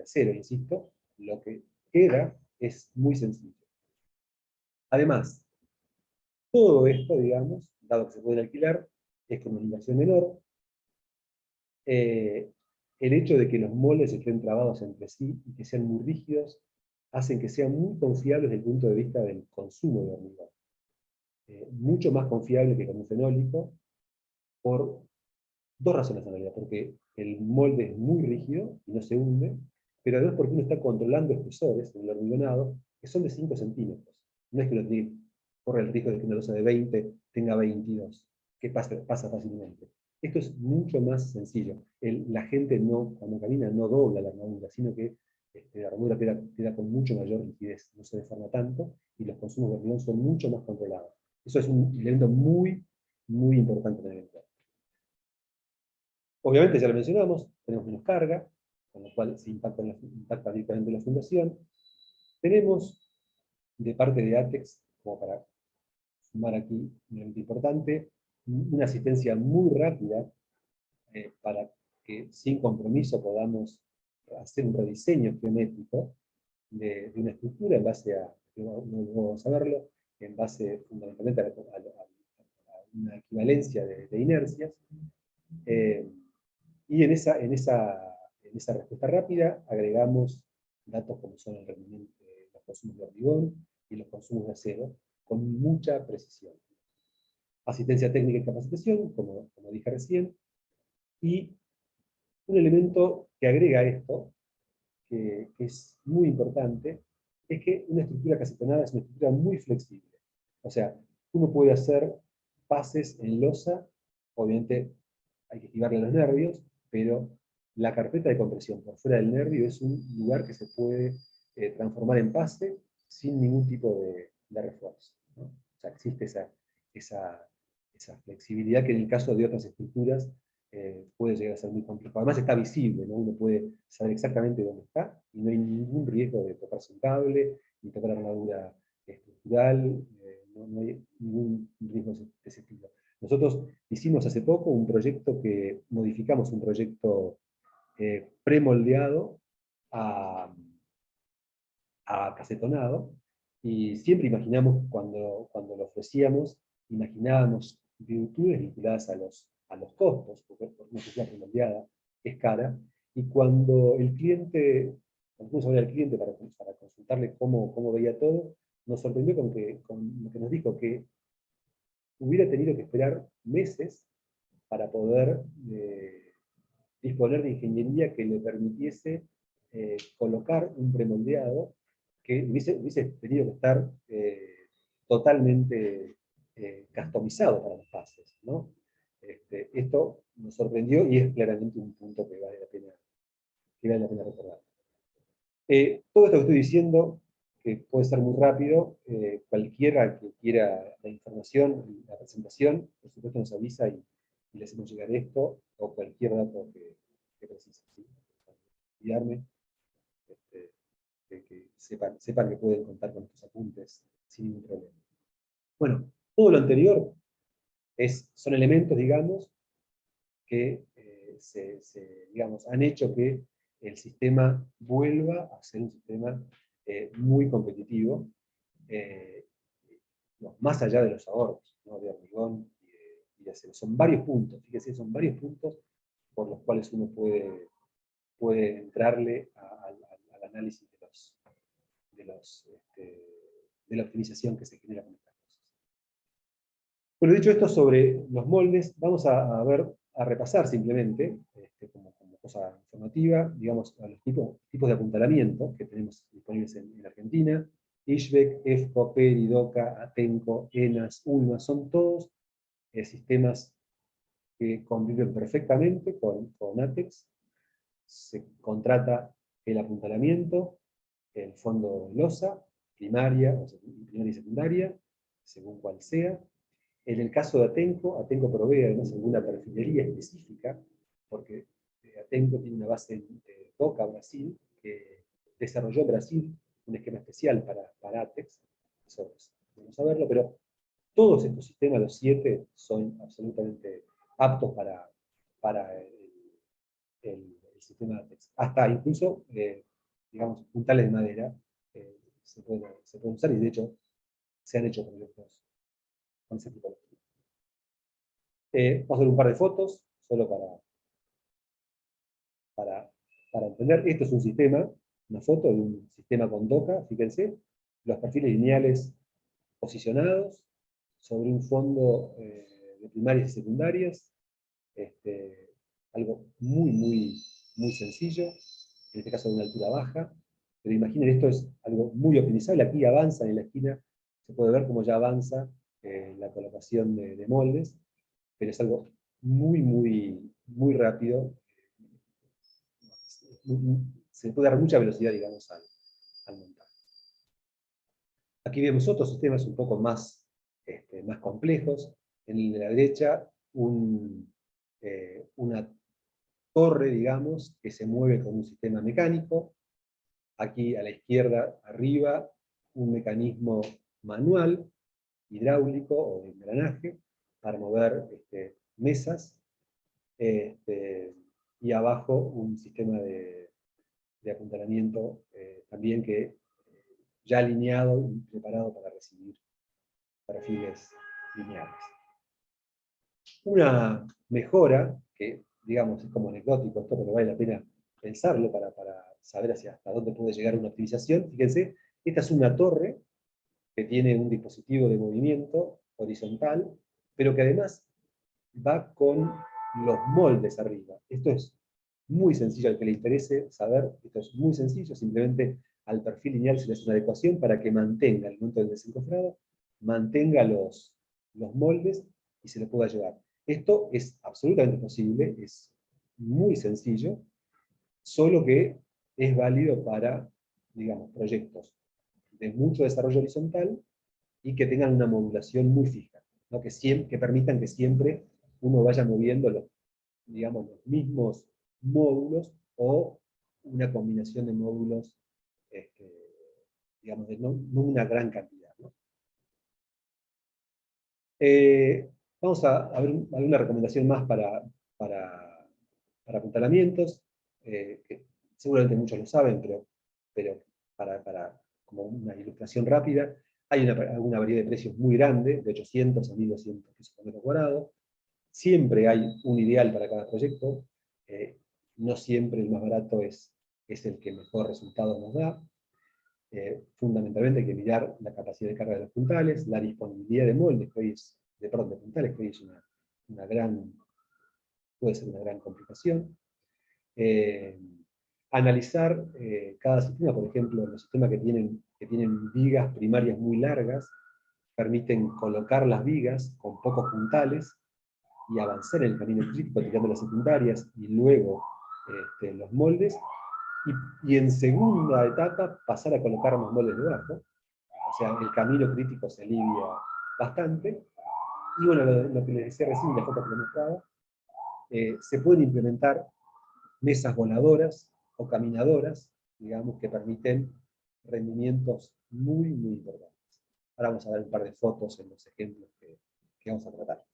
acero, insisto, lo que queda es muy sencillo. Además, todo esto, digamos, dado que se puede alquilar, es con una inversión menor. El hecho de que los moldes estén trabados entre sí y que sean muy rígidos, hacen que sean muy confiables desde el punto de vista del consumo de hormigón. Mucho más confiable que con un fenólico, por dos razones en realidad. Porque el molde es muy rígido y no se hunde, pero además porque uno está controlando espesores en el hormigonado que son de 5 centímetros. No es que uno corre el riesgo de que una losa de 20 tenga 22, que pasa fácilmente. Esto es mucho más sencillo. La gente cuando camina no dobla la armadura, sino que la armadura queda con mucho mayor rigidez, no se deforma tanto, y los consumos de hormigón son mucho más controlados. Eso es un elemento muy, muy importante en el evento. Obviamente, ya lo mencionamos, tenemos menos carga, con lo cual se impacta directamente en la fundación. Tenemos, de parte de ATEX, como para sumar aquí un elemento importante, una asistencia muy rápida para que sin compromiso podamos hacer un rediseño geométrico de una estructura en base a, no vamos a verlo, en base fundamentalmente a una equivalencia de inercias. Y en esa respuesta rápida agregamos datos como son el rendimiento de los consumos de hormigón y los consumos de acero con mucha precisión. Asistencia técnica y capacitación, como dije recién, y un elemento que agrega esto, que es muy importante, es que una estructura casetonada es una estructura muy flexible. O sea, uno puede hacer pases en losa, obviamente hay que activarle los nervios, pero la carpeta de compresión por fuera del nervio es un lugar que se puede transformar en pase sin ningún tipo de refuerzo, ¿no? O sea, existe esa flexibilidad que en el caso de otras estructuras puede llegar a ser muy complejo. Además está visible, ¿no? Uno puede saber exactamente dónde está y no hay ningún riesgo de tocarse un cable, ni tocar armadura estructural, no hay ningún riesgo de ese tipo. Nosotros hicimos hace poco un proyecto modificamos un proyecto premoldeado a casetonado, y siempre imaginamos, cuando lo ofrecíamos, imaginábamos virtudes vinculadas a los costos, porque una estructura premoldeada es cara, y cuando fuimos a ver al cliente para consultarle cómo veía todo, nos sorprendió con lo que nos dijo, que hubiera tenido que esperar meses para poder disponer de ingeniería que le permitiese colocar un premoldeado que hubiese tenido que estar totalmente customizado para los pases, ¿no? Esto nos sorprendió y es claramente un punto que vale la pena recordar. Todo esto que estoy diciendo, que puede ser muy rápido, cualquiera que quiera la información, la presentación, por supuesto nos avisa y le hacemos llegar esto o cualquier dato que precise. ¿Sí? Olvidarme, que sepan que pueden contar con estos apuntes sin ningún problema. Bueno, todo lo anterior son elementos, digamos, que digamos, han hecho que el sistema vuelva a ser un sistema muy competitivo, más allá de los ahorros, ¿no? De hormigón y de acero. Son varios puntos, fíjense, son varios puntos por los cuales uno puede puede entrarle al análisis de la optimización que se genera con estas cosas. Bueno, dicho esto sobre los moldes, vamos a repasar simplemente, como cosa informativa, digamos, a los tipos de apuntalamiento que tenemos disponibles en Argentina. ISHBEC, EFCO, PERI, DOCA, ATENCO, ENAS, ULMA, son todos sistemas que conviven perfectamente con ATEX. Se contrata el apuntalamiento, el fondo LOSA, primaria y secundaria, según cual sea. En el caso de Atenco provee además alguna perfilería específica, porque Atenco tiene una base en DOCA, Brasil, que desarrolló Brasil un esquema especial para ATEX, eso vamos a saberlo, pero todos estos sistemas, los 7, son absolutamente aptos para el sistema ATEX. Hasta incluso, digamos, puntales de madera se pueden usar, y de hecho se han hecho proyectos con ese tipo de equipo. Vamos a ver un par de fotos, solo para entender. Esto es un sistema, una foto de un sistema con DOCA, fíjense, los perfiles lineales posicionados sobre un fondo de primarias y secundarias, algo muy sencillo, en este caso de una altura baja, pero imaginen, esto es algo muy optimizable. Aquí avanza en la esquina, se puede ver cómo ya avanza la colocación de moldes, pero es algo muy rápido. Se puede dar mucha velocidad, digamos, al montar. Aquí vemos otros sistemas un poco más complejos. En la derecha, una torre, digamos, que se mueve con un sistema mecánico. Aquí a la izquierda, arriba, un mecanismo manual, hidráulico o de engranaje, para mover mesas. Y abajo un sistema de apuntalamiento también que ya alineado y preparado para recibir perfiles lineales. Una mejora, que digamos es como anecdótico esto, pero vale la pena pensarlo para saber hasta dónde puede llegar una optimización. Fíjense, esta es una torre que tiene un dispositivo de movimiento horizontal, pero que además va con los moldes arriba. Esto es muy sencillo, al que le interese saber, esto es muy sencillo, simplemente al perfil lineal se le hace una adecuación para que mantenga, el momento del desencofrado, mantenga los moldes y se le pueda llevar. Esto es absolutamente posible, es muy sencillo, solo que es válido para, digamos, proyectos de mucho desarrollo horizontal y que tengan una modulación muy fija, ¿no? que permitan que siempre uno vaya moviendo los mismos módulos o una combinación de módulos, digamos, de no una gran cantidad, ¿no? Vamos a ver alguna recomendación más para apuntalamientos, que seguramente muchos lo saben, pero como una ilustración rápida, hay alguna variedad de precios muy grande, de 800 a 1200 pesos por metro cuadrado. Siempre hay un ideal para cada proyecto, no siempre el más barato es el que mejor resultado nos da. Fundamentalmente hay que mirar la capacidad de carga de los puntales, la disponibilidad de moldes, que hoy es, de puntales, que hoy es puede ser una gran complicación. Analizar cada sistema, por ejemplo, los sistemas que tienen vigas primarias muy largas, permiten colocar las vigas con pocos puntales y avanzar en el camino crítico tirando las secundarias y luego los moldes, y en segunda etapa pasar a colocar más moldes debajo. O sea, el camino crítico se alivia bastante. Y bueno, lo que les decía recién, la foto que les mostraba, se pueden implementar mesas voladoras o caminadoras, digamos, que permiten rendimientos muy importantes. Ahora vamos a ver un par de fotos en los ejemplos que vamos a tratar.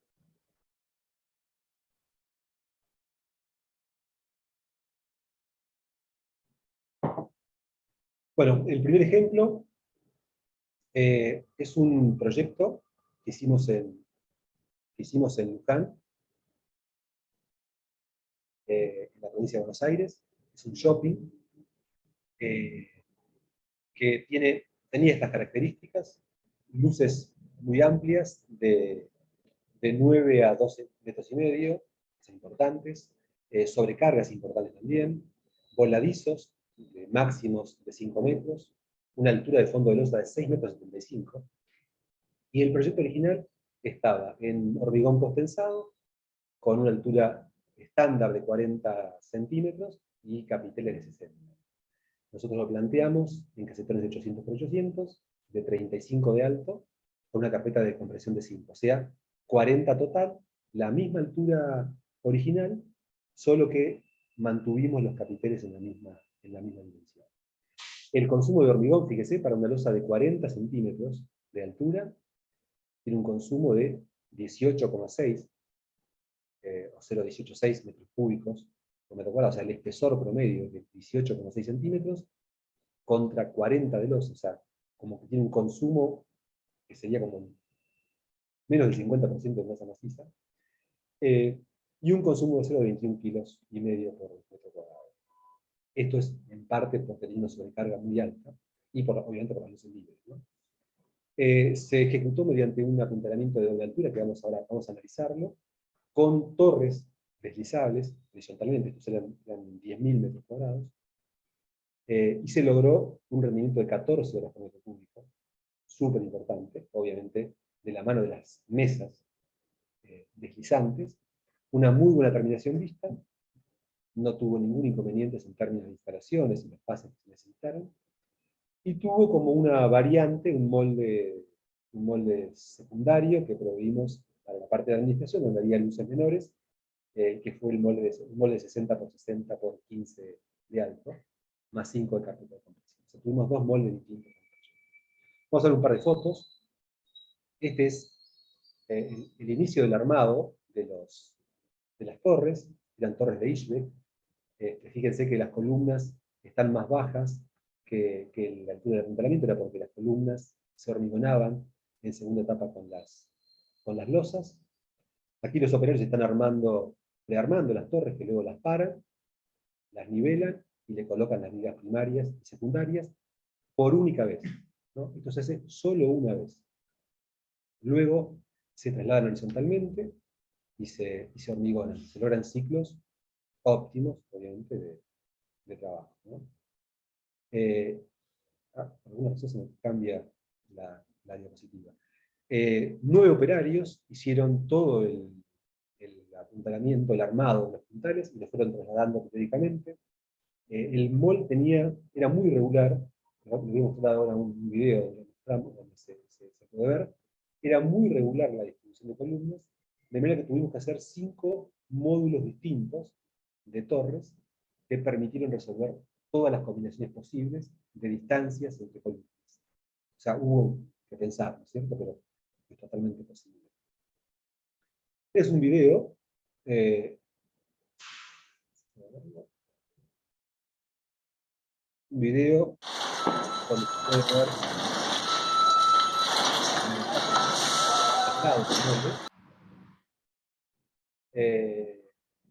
Bueno, el primer ejemplo es un proyecto que hicimos en Luján, en la provincia de Buenos Aires. es un shopping que tenía estas características, luces muy amplias de 9 a 12 metros y medio, son importantes, sobrecargas importantes también, voladizos máximos de 5 metros, una altura de fondo de losa de 6 metros 75, y el proyecto original estaba en hormigón postensado, con una altura estándar de 40 centímetros y capiteles de 60. Nosotros lo planteamos en casetones de 800 por 800, de 35 de alto, con una carpeta de compresión de 5, o sea, 40 total, la misma altura original, solo que mantuvimos los capiteles en la misma dimensión. El consumo de hormigón, fíjese, para una losa de 40 centímetros de altura, tiene un consumo de 18,6 o 0,186 metros cúbicos por metro cuadrado, o sea, el espesor promedio de 18,6 centímetros contra 40 de losa, o sea, como que tiene un consumo que sería como menos del 50% de masa maciza, y un consumo de 0,21 kilos y medio por metro cuadrado. Esto es en parte porque tiene una sobrecarga muy alta, y obviamente por las luces libres, ¿no? Se ejecutó mediante un apuntalamiento de doble altura, que vamos a analizarlo, con torres deslizables, horizontalmente, estos eran 10.000 metros cuadrados, y se logró un rendimiento de 14 horas por metro cúbico, súper importante, obviamente, de la mano de las mesas deslizantes, una muy buena terminación vista, no tuvo ningún inconveniente en términos de instalaciones y los pases que se necesitaron, y tuvo como una variante, un molde secundario que proveímos para la parte de administración, donde había luces menores, que fue un molde de 60 por 60 por 15 de alto, más 5 de carpeta de compresión. O sea, tuvimos dos moldes distintos. Vamos a ver un par de fotos. Este es el inicio del armado de las torres, eran torres de Ishbeck. Fíjense que las columnas están más bajas que la altura del apuntalamiento, era porque las columnas se hormigonaban en segunda etapa con las losas. Aquí los operarios están prearmando las torres, que luego las paran, las nivelan y le colocan las vigas primarias y secundarias por única vez, ¿no? Esto se hace solo una vez. Luego se trasladan horizontalmente y se hormigonan. Se logran ciclos óptimos, obviamente, de trabajo, ¿no? Por alguna razón se me cambia la diapositiva. 9 operarios hicieron todo el apuntalamiento, el armado de los puntales, y los fueron trasladando periódicamente. El molde era muy regular, ¿no? Le voy a mostrar ahora un video donde se puede ver. Era muy regular la distribución de columnas, de manera que tuvimos que hacer 5 módulos distintos de torres que permitieron resolver todas las combinaciones posibles de distancias entre columnas. O sea, hubo que pensar, ¿no es cierto? Pero es totalmente posible. Es un video donde se puede ver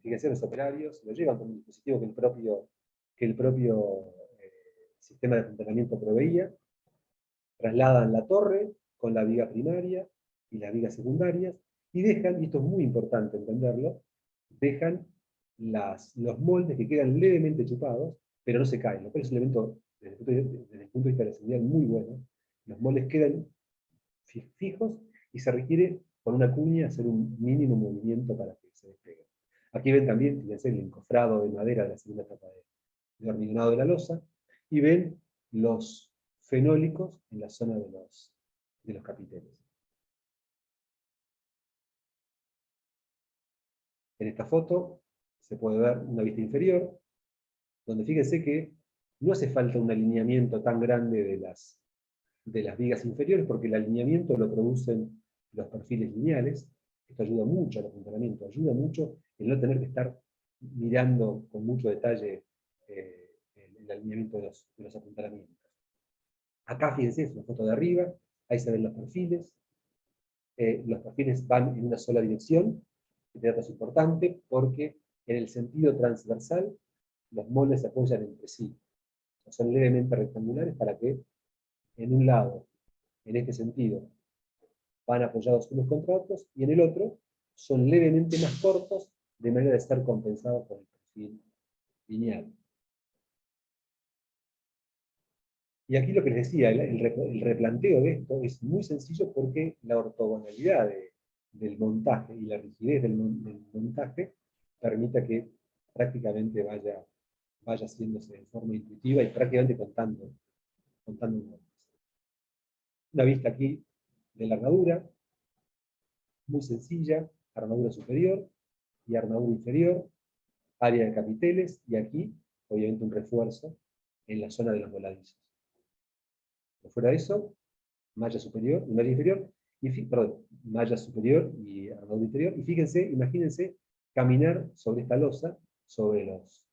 fíjense, los operarios lo llevan con un dispositivo que el propio sistema de apuntalamiento proveía, trasladan la torre con la viga primaria y las vigas secundarias, y dejan, y esto es muy importante entenderlo, dejan los moldes que quedan levemente chupados, pero no se caen, lo cual es un elemento, desde el punto de vista de la seguridad, muy bueno. Los moldes quedan fijos y se requiere con una cuña hacer un mínimo movimiento para que se despegue. Aquí ven también, fíjense, el encofrado de madera de la segunda etapa de hormigonado de la losa, y ven los fenólicos en la zona de los capiteles. En esta foto se puede ver una vista inferior, donde fíjense que no hace falta un alineamiento tan grande de las vigas inferiores, porque el alineamiento lo producen los perfiles lineales. Esto ayuda mucho al apuntalamiento, ayuda mucho el no tener que estar mirando con mucho detalle el alineamiento de los apuntalamientos. Acá, fíjense, es una foto de arriba, ahí se ven los perfiles. Los perfiles van en una sola dirección. Este dato es importante porque en el sentido transversal los moldes se apoyan entre sí. Son levemente rectangulares para que en un lado, en este sentido, van apoyados unos contra otros, y en el otro son levemente más cortos, de manera de estar compensados por el perfil lineal. Y aquí lo que les decía, el replanteo de esto es muy sencillo porque la ortogonalidad del montaje y la rigidez del montaje permite que prácticamente vaya haciéndose de forma intuitiva y prácticamente contando un Una vista aquí de la armadura, muy sencilla, armadura superior y armadura inferior, área de capiteles, y aquí, obviamente, un refuerzo en la zona de los voladizos. Por fuera de eso, malla superior y malla inferior, perdón, malla superior y armadura interior, y fíjense, imagínense caminar sobre esta losa, sobre los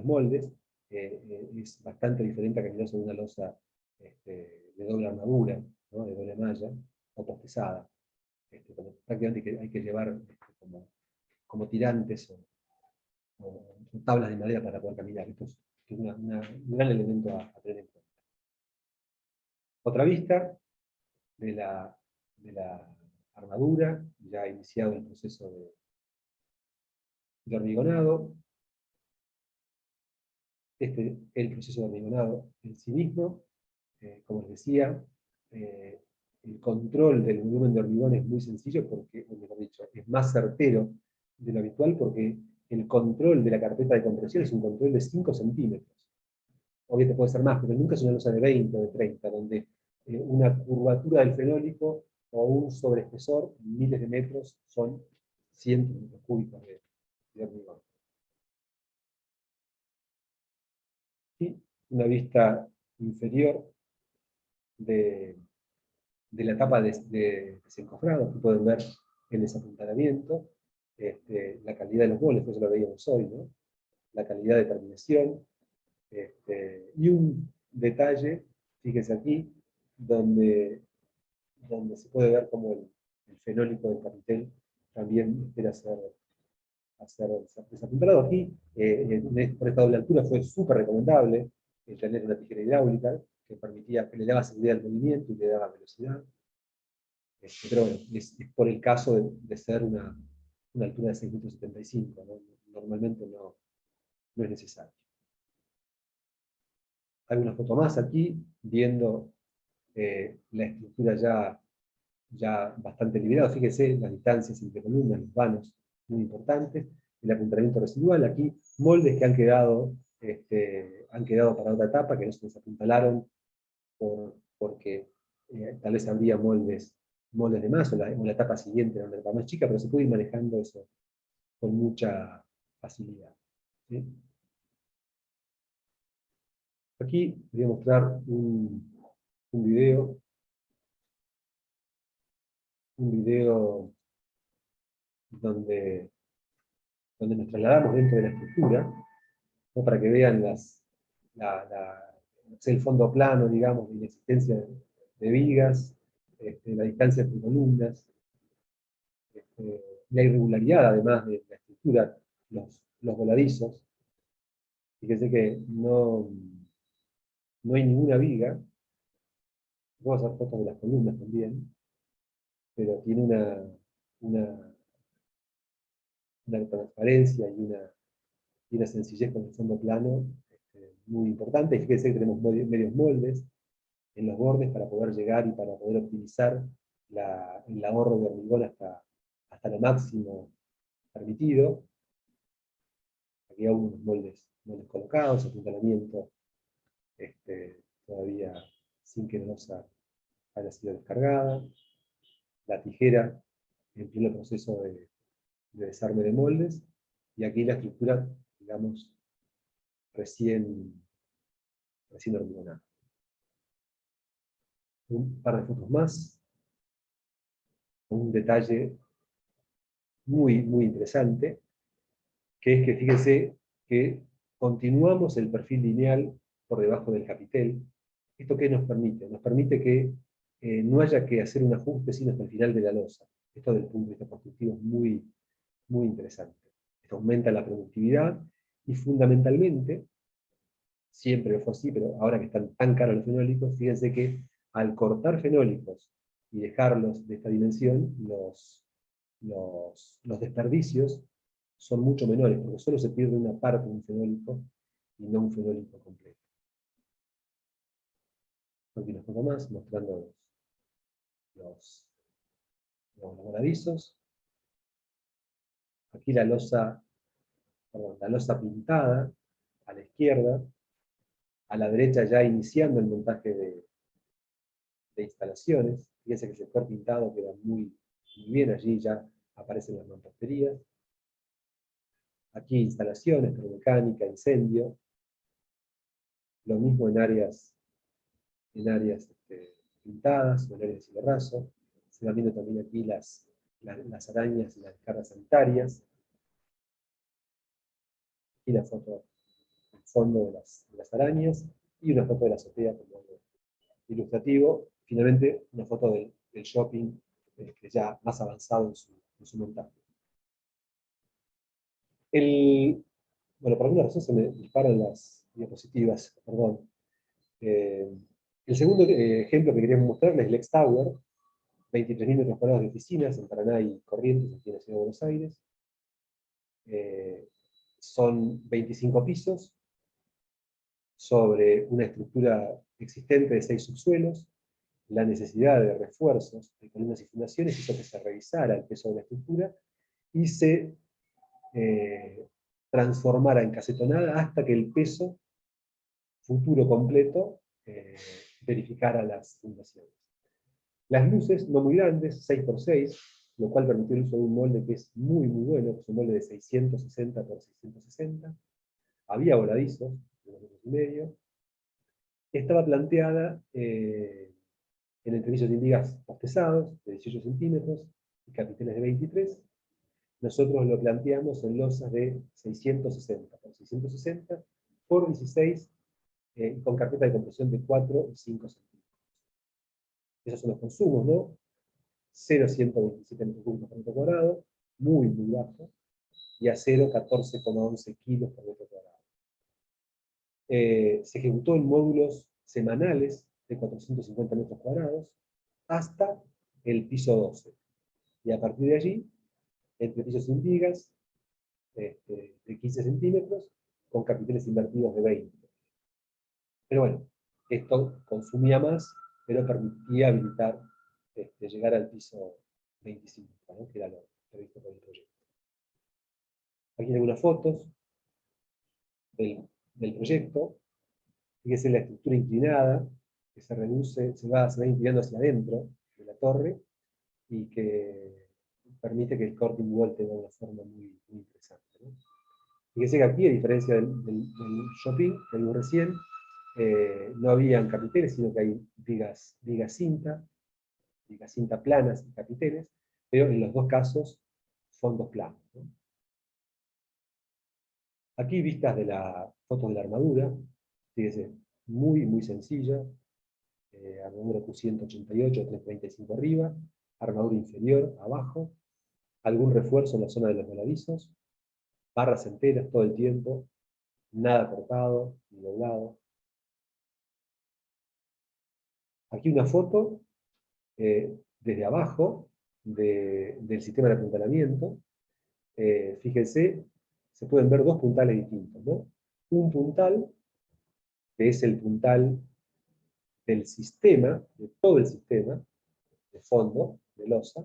moldes, es bastante diferente a caminar sobre una losa de doble armadura, ¿no? De doble malla, o postezada. Prácticamente hay que llevar como tirantes o tablas de madera para poder caminar. Esto es un gran elemento a tener en cuenta. Otra vista de la armadura, ya ha iniciado el proceso de hormigonado. El proceso de hormigonado en sí mismo, como les decía, el control del volumen de hormigón es muy sencillo, porque, o mejor dicho, es más certero de lo habitual, porque el control de la carpeta de compresión es un control de 5 centímetros. Obviamente puede ser más, pero nunca es una losa de 20 o de 30, donde una curvatura del fenólico o un sobreespesor, miles de metros, son cientos de metros cúbicos de hormigón. Y una vista inferior de la etapa de desencofrado. Aquí pueden ver el desapuntalamiento, la calidad de los moldes, eso lo veíamos hoy, ¿no? La calidad de terminación, y un detalle, fíjense aquí, donde se puede ver cómo el fenólico del capitel también espera ser desapuntalado. Aquí, por esta doble altura, fue súper recomendable tener una tijera hidráulica que le daba seguridad al movimiento y le daba velocidad. Pero bueno, es por el caso de ser una altura de 6,75 metros, ¿no? Normalmente no es necesario. Hay una foto más aquí, viendo la estructura ya bastante liberada. Fíjense las distancias entre columnas, los vanos muy importantes, el apuntamiento residual. Aquí moldes que han quedado para otra etapa, que no se desapuntalaron porque tal vez habría moldes de más, o la etapa siguiente donde la etapa más chica, pero se puede ir manejando eso con mucha facilidad. ¿Sí? Aquí voy a mostrar un video donde nos trasladamos dentro de la estructura, ¿no? Para que vean el fondo plano, digamos, y la existencia de vigas, la distancia entre columnas, la irregularidad, además de la estructura, los voladizos. Fíjense que no hay ninguna viga. Puedo hacer fotos de las columnas también, pero tiene una transparencia y una sencillez con el fondo plano muy importante. Y fíjense que tenemos medios moldes en los bordes para poder llegar y para poder optimizar el ahorro de hormigón hasta lo máximo permitido. Aquí hay unos moldes colocados, apuntalamiento todavía sin que la losa haya sido descargada. La tijera en pleno proceso de desarme de moldes, y aquí la estructura, digamos, recién hormigonada. Un par de fotos más, un detalle muy, muy interesante, que es que fíjense que continuamos el perfil lineal por debajo del capitel. ¿Esto qué nos permite? Nos permite que no haya que hacer un ajuste sino hasta el final de la losa. Esto desde el punto de vista constructivo es muy, muy interesante. Esto aumenta la productividad Y fundamentalmente, siempre fue así, pero ahora que están tan caros los fenólicos, fíjense que al cortar fenólicos y dejarlos de esta dimensión, los desperdicios son mucho menores, porque solo se pierde una parte de un fenólico y no un fenólico completo. Aquí unos poco más, mostrando los voladizos. Aquí la losa pintada a la izquierda, a la derecha ya iniciando el montaje de instalaciones. Fíjense que el sector pintado queda muy bien, allí ya aparecen las mamposterías. Aquí instalaciones, termomecánica, incendio. Lo mismo en áreas pintadas o en áreas de cielo raso. Se van viendo también aquí las arañas y las descargas sanitarias. Aquí la foto del fondo de las arañas y una foto de la azotea como algo ilustrativo. Finalmente, una foto del shopping que ya más avanzado en su montaje. Bueno, por alguna razón se me disparan las diapositivas, perdón. El segundo ejemplo que queríamos mostrarles es el Lex Tower, 23.000 metros cuadrados de oficinas en Paraná y Corrientes, aquí en la ciudad de Buenos Aires. Son 25 pisos sobre una estructura existente de 6 subsuelos. La necesidad de refuerzos de columnas y fundaciones hizo que se revisara el peso de la estructura y se transformara en casetonada hasta que el peso futuro completo verificara las fundaciones. Las luces no muy grandes, 6x6, lo cual permitió el uso de un molde que es muy bueno, que es un molde de 660 por 660. Había voladizos, de 2,5 metros. Estaba planteada en entrepisos de indigas postezados, de 18 centímetros, y capiteles de 23. Nosotros lo planteamos en losas de 660 por 660 por 16, con carpeta de compresión de 4 y 5 centímetros. Esos son los consumos, ¿no? 0,127 metros cúbicos por metro cuadrado, muy bajo, y a 0,14,11 kilos por metro cuadrado. Se ejecutó en módulos semanales de 450 metros cuadrados hasta el piso 12. Y a partir de allí, entre pisos sin vigas, de 15 centímetros, con capiteles invertidos de 20. Pero bueno, esto consumía más, pero permitía habilitar llegar al piso 25, ¿no? Que era lo previsto por el proyecto. Aquí hay algunas fotos del proyecto. Fíjese la estructura inclinada, que se reduce, se va inclinando hacia adentro de la torre, y que permite que el Corting Wall tenga una forma muy interesante, ¿no? Fíjese que aquí, a diferencia del shopping que vimos recién, no habían capiteles, sino que hay vigas cinta planas y capiteles, pero en los dos casos, fondos planos, ¿no? Aquí vistas de la foto de la armadura, fíjese, muy sencilla, armadura Q188, 335 arriba, armadura inferior abajo, algún refuerzo en la zona de los voladizos, barras enteras todo el tiempo, nada cortado ni doblado. Aquí una foto desde abajo del sistema de apuntalamiento. Fíjense, se pueden ver dos puntales distintos, ¿no? Un puntal, que es el puntal del sistema, de todo el sistema, de fondo, de losa,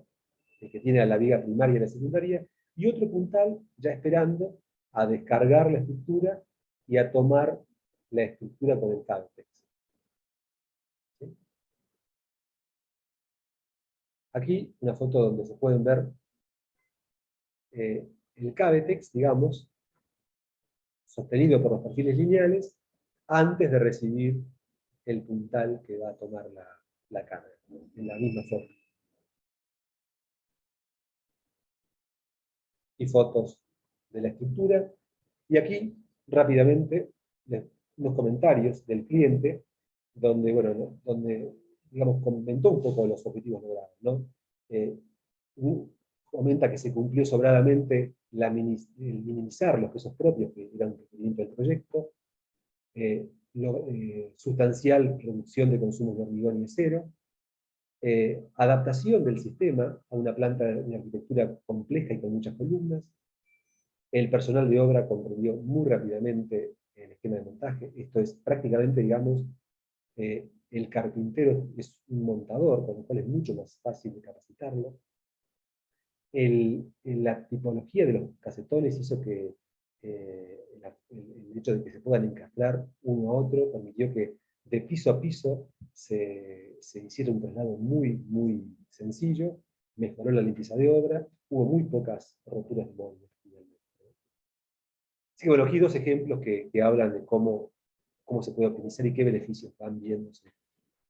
el que tiene a la viga primaria y la secundaria, y otro puntal ya esperando a descargar la estructura y a tomar la estructura con el Cavetex. ¿Sí? Aquí una foto donde se pueden ver el Cavetex, digamos, sostenido por los perfiles lineales, antes de recibir el puntal que va a tomar la carga, ¿no? En la misma foto. Y fotos de la estructura. Y aquí, rápidamente, unos comentarios del cliente, donde, bueno, ¿no? Donde, digamos, comentó un poco los objetivos logrados, ¿no? comenta que se cumplió sobradamente el minimizar los pesos propios, que eran un requerimiento del proyecto, sustancial reducción de consumos de hormigón y acero, adaptación del sistema a una planta de arquitectura compleja y con muchas columnas. El personal de obra comprendió muy rápidamente el esquema de montaje. Esto es prácticamente, digamos, el carpintero es un montador, con lo cual es mucho más fácil de capacitarlo. La tipología de los casetones hizo que el hecho de que se puedan encastrar uno a otro permitió que de piso a piso se hiciera un traslado muy, muy sencillo, mejoró la limpieza de obra, hubo muy pocas roturas de moldes. Así que bueno, aquí dos ejemplos que hablan de cómo se puede optimizar y qué beneficios van viéndose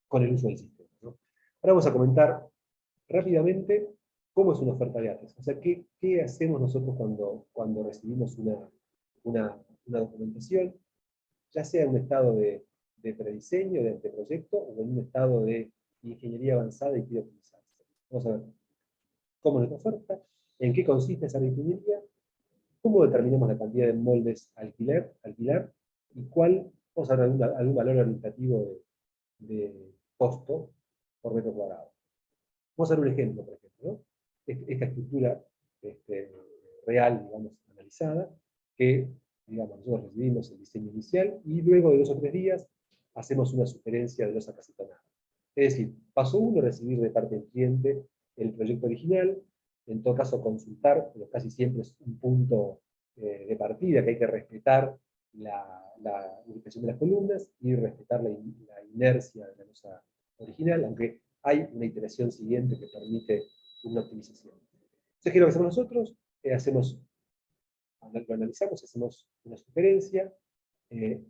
con el uso del sistema, ¿no? Ahora vamos a comentar rápidamente cómo es una oferta de ATES. O sea, qué hacemos nosotros cuando recibimos una documentación, ya sea en un estado de prediseño, de anteproyecto, o en un estado de ingeniería avanzada y quiere optimizarse. Vamos a ver cómo es nuestra oferta, en qué consiste esa ingeniería, cómo determinamos la cantidad de moldes alquilar, y vamos a ver algún valor orientativo de costo por metro cuadrado. Vamos a ver un ejemplo, por ejemplo, ¿no? Esta estructura real, digamos, analizada, que, digamos, nosotros recibimos el diseño inicial y luego de 2 o 3 días hacemos una sugerencia de losa casetonada. Es decir, paso 1, recibir de parte del cliente el proyecto original, en todo caso consultar, pero casi siempre es un punto de partida, que hay que respetar la ubicación de las columnas y respetar la inercia de la losa original, aunque hay una iteración siguiente que permite una optimización. Entonces, ¿qué es lo que hacemos nosotros? Lo analizamos, hacemos una sugerencia,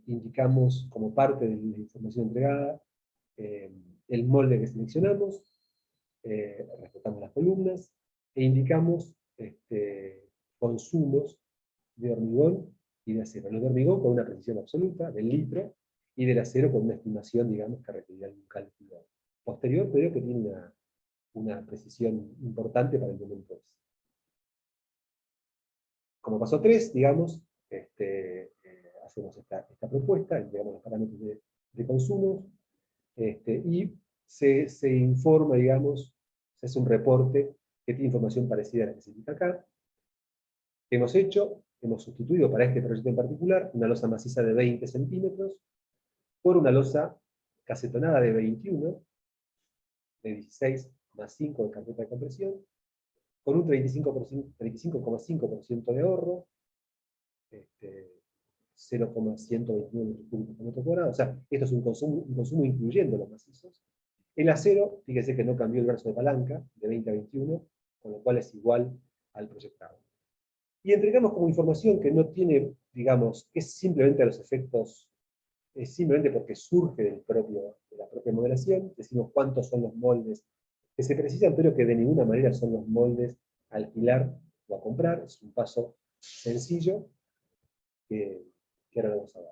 indicamos como parte de la información entregada el molde que seleccionamos, respetamos las columnas, e indicamos consumos de hormigón y de acero. Los de hormigón con una precisión absoluta, del litro, y del acero con una estimación, digamos, que requería un cálculo posterior, pero que tiene una precisión importante para el momento ese. Como paso 3, digamos, hacemos esta propuesta, entregamos los parámetros de consumo, y se informa, digamos, se hace un reporte que tiene información parecida a la que se indica acá. ¿Qué hemos hecho? Hemos sustituido para este proyecto en particular una losa maciza de 20 centímetros por una losa casetonada de 21, de 16 más 5 de carpeta de compresión, con un 35,5% de ahorro, 0,129 metros cúbicos por metro cuadrado. O sea, esto es un consumo incluyendo los macizos. El acero, fíjese que no cambió el verso de palanca, de 20 a 21, con lo cual es igual al proyectado. Y entregamos como información que no tiene, digamos, que es simplemente a los efectos, es simplemente porque surge de la propia modelación, decimos cuántos son los moldes que se precisan, pero que de ninguna manera son los moldes a alquilar o a comprar. Es un paso sencillo que ahora vamos a ver.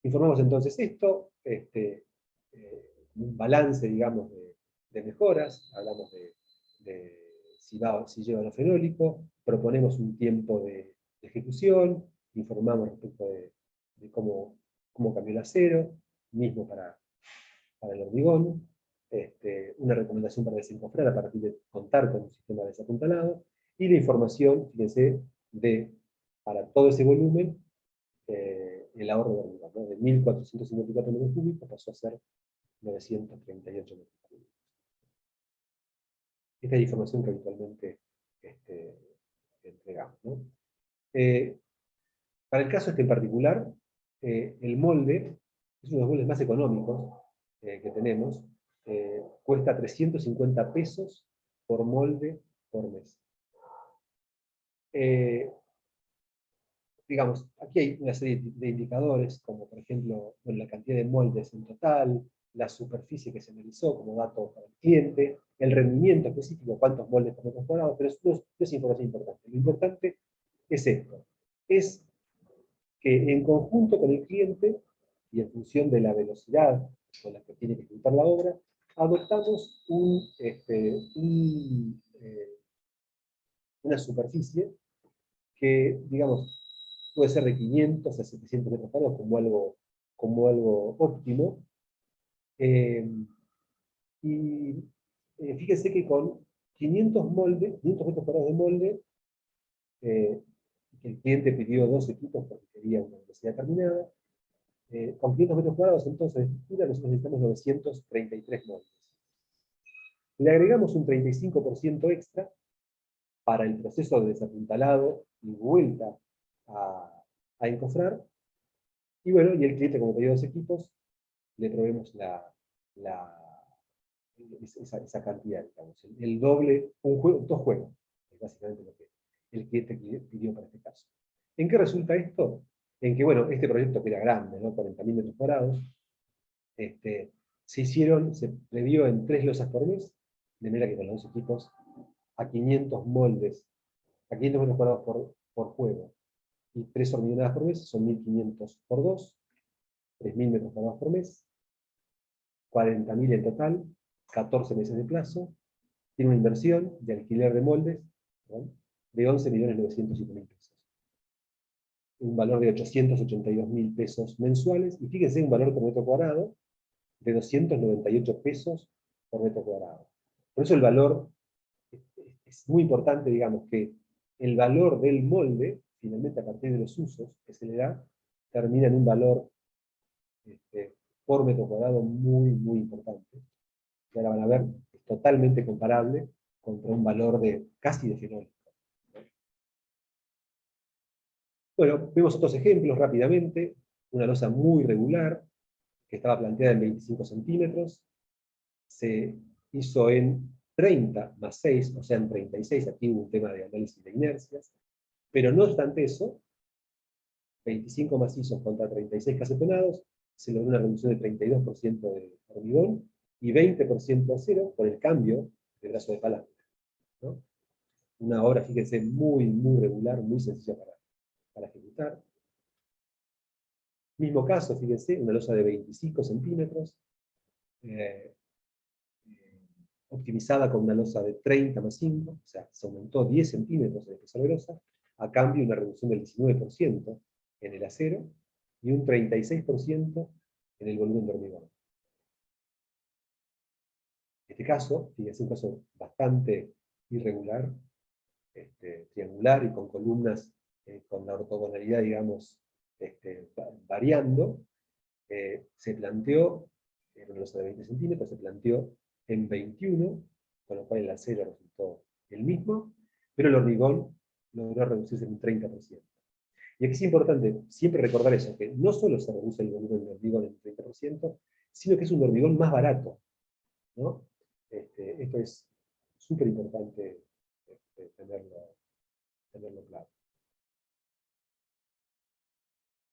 Informamos entonces esto, un balance, digamos, de mejoras, hablamos de si lleva lo fenólico, proponemos un tiempo de ejecución, informamos respecto de cómo cambió el acero, mismo para el hormigón, una recomendación para desencofrar a partir de contar con un sistema desapuntalado, y la información, fíjense, para todo ese volumen, el ahorro de hormigón, ¿no? De 1.454 metros cúbicos pasó a ser 938 metros cúbicos. Esta es la información que habitualmente entregamos, ¿no? Para el caso en particular, el molde es uno de los moldes más económicos que tenemos, cuesta 350 pesos por molde por mes. Digamos, aquí hay una serie de indicadores, como por ejemplo, bueno, la cantidad de moldes en total, la superficie que se analizó como dato para el cliente, el rendimiento específico, cuántos moldes por metro cuadrado, pero eso no es información importante. Lo importante es esto, es que en conjunto con el cliente, y en función de la velocidad con la que tiene que ejecutar la obra, adoptamos una superficie que, digamos, puede ser de 500 a 700 metros cuadrados como algo óptimo. Fíjense que con 500 metros cuadrados de molde, el cliente pidió 2 equipos porque quería una velocidad determinada. Con 500 metros cuadrados entonces de estructura nosotros necesitamos 933 moldes. Le agregamos un 35% extra para el proceso de desapuntalado y vuelta a encofrar. Y bueno, y el cliente, como pidió 2 equipos, le proveemos esa cantidad, digamos, el doble, 2 juegos, es básicamente lo que el cliente pidió para este caso. ¿En qué resulta esto? En que, bueno, este proyecto que era grande, ¿no? 40.000 metros cuadrados, se previó en 3 losas por mes, de manera que con los 2 equipos, a 500 moldes, a 500 metros cuadrados por juego, y 3 hormigonadas por mes, son 1.500 por 2, 3.000 metros cuadrados por mes, 40.000 en total, 14 meses de plazo, tiene una inversión de alquiler de moldes, ¿no?, de 11.905.000 pesos. Un valor de 882.000 pesos mensuales, y fíjense un valor por metro cuadrado de 298 pesos por metro cuadrado. Por eso el valor es muy importante, digamos, que el valor del molde, finalmente a partir de los usos que se le da, termina en un valor por metro cuadrado muy, muy importante. Y ahora van a ver, es totalmente comparable contra un valor casi de fenólico. Bueno, vemos otros ejemplos rápidamente. Una losa muy regular, que estaba planteada en 25 centímetros, se hizo en 30 más 6, o sea, en 36, aquí hubo un tema de análisis de inercias, pero no obstante eso, 25 macizos contra 36 casetonados, se logró una reducción de 32% de hormigón y 20% de acero por el cambio de brazo de palanca, ¿no? Una obra, fíjense, muy, muy regular, muy sencilla para ejecutar. Mismo caso, fíjense, una losa de 25 centímetros, optimizada con una losa de 30 más 5, o sea, se aumentó 10 centímetros el espesor de losa, a cambio de una reducción del 19% en el acero y un 36% en el volumen de hormigón. Este caso, fíjense, un caso bastante irregular, triangular y con columnas con la ortogonalidad, digamos, variando. Se planteó, en una losa de 20 centímetros, se planteó en 21, con lo cual el acero resultó el mismo, pero el hormigón logró reducirse en un 30%. Y aquí es importante siempre recordar eso, que no solo se reduce el volumen de hormigón en un 30%, sino que es un hormigón más barato, ¿no? Esto es súper importante tenerlo claro.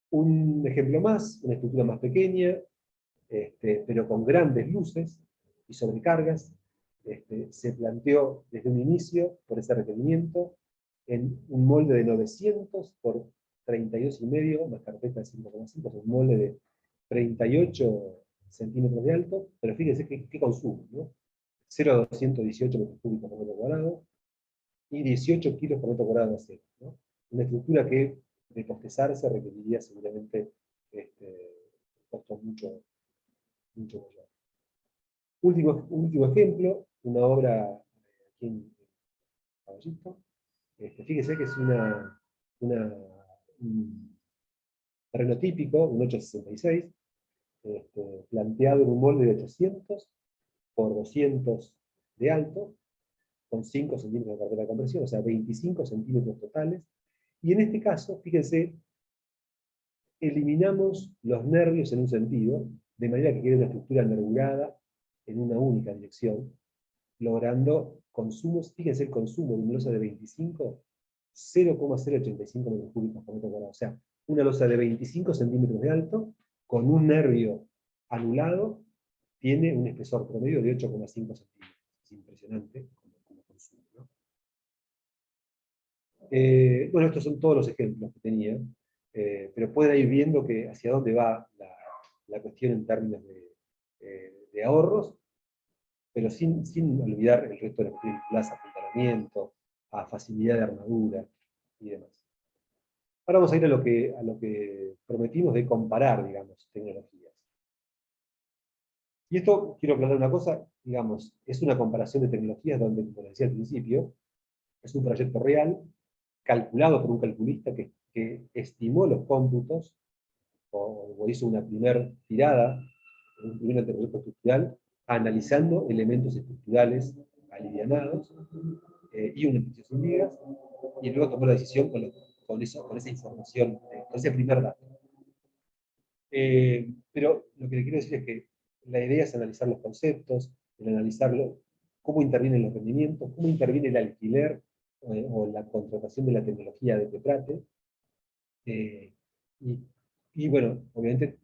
Un ejemplo más, una estructura más pequeña, pero con grandes luces y sobrecargas, se planteó desde un inicio, por ese requerimiento, en un molde de 900 por 32,5, más carpeta de 5,5, es un molde de 38 centímetros de alto, pero fíjense qué consumo, ¿no? 0,218 metros cúbicos por metro cuadrado, y 18 kilos por metro cuadrado de acero, ¿no? Una estructura que, de postezarse, requeriría seguramente costos mucho mayor. Último ejemplo, una obra aquí en Caballito. Fíjese que es un terreno típico, un 866, planteado en un molde de 800 por 200 de alto, con 5 centímetros de carpeta de compresión, o sea, 25 centímetros totales. Y en este caso, fíjense, eliminamos los nervios en un sentido, de manera que quede una estructura nervurada en una única dirección, logrando consumos, fíjense el consumo de una losa de 25, 0,085 metros cúbicos por metro cuadrado. O sea, una losa de 25 centímetros de alto, con un nervio anulado, tiene un espesor promedio de 8,5 centímetros. Es impresionante como consumo, ¿no? Bueno, estos son todos los ejemplos que tenía, pero pueden ir viendo hacia dónde va la cuestión en términos de ahorros, pero sin olvidar el resto de las cuestiones vinculadas a apuntalamiento, a facilidad de armadura y demás. Ahora vamos a ir a lo que prometimos de comparar, digamos, tecnologías. Y esto, quiero aclarar una cosa, digamos, es una comparación de tecnologías donde, como decía al principio, es un proyecto real, calculado por un calculista que estimó los cómputos, o hizo una primera tirada, un primer anteproyecto estructural, analizando elementos estructurales alivianados y una matriz sin vigas, y luego tomó la decisión con esa información, con ese primer dato. Pero lo que le quiero decir es que la idea es analizar los conceptos, el analizarlo, cómo intervienen los rendimientos, cómo interviene el alquiler o la contratación de la tecnología de que trate. Eh, y, y bueno, obviamente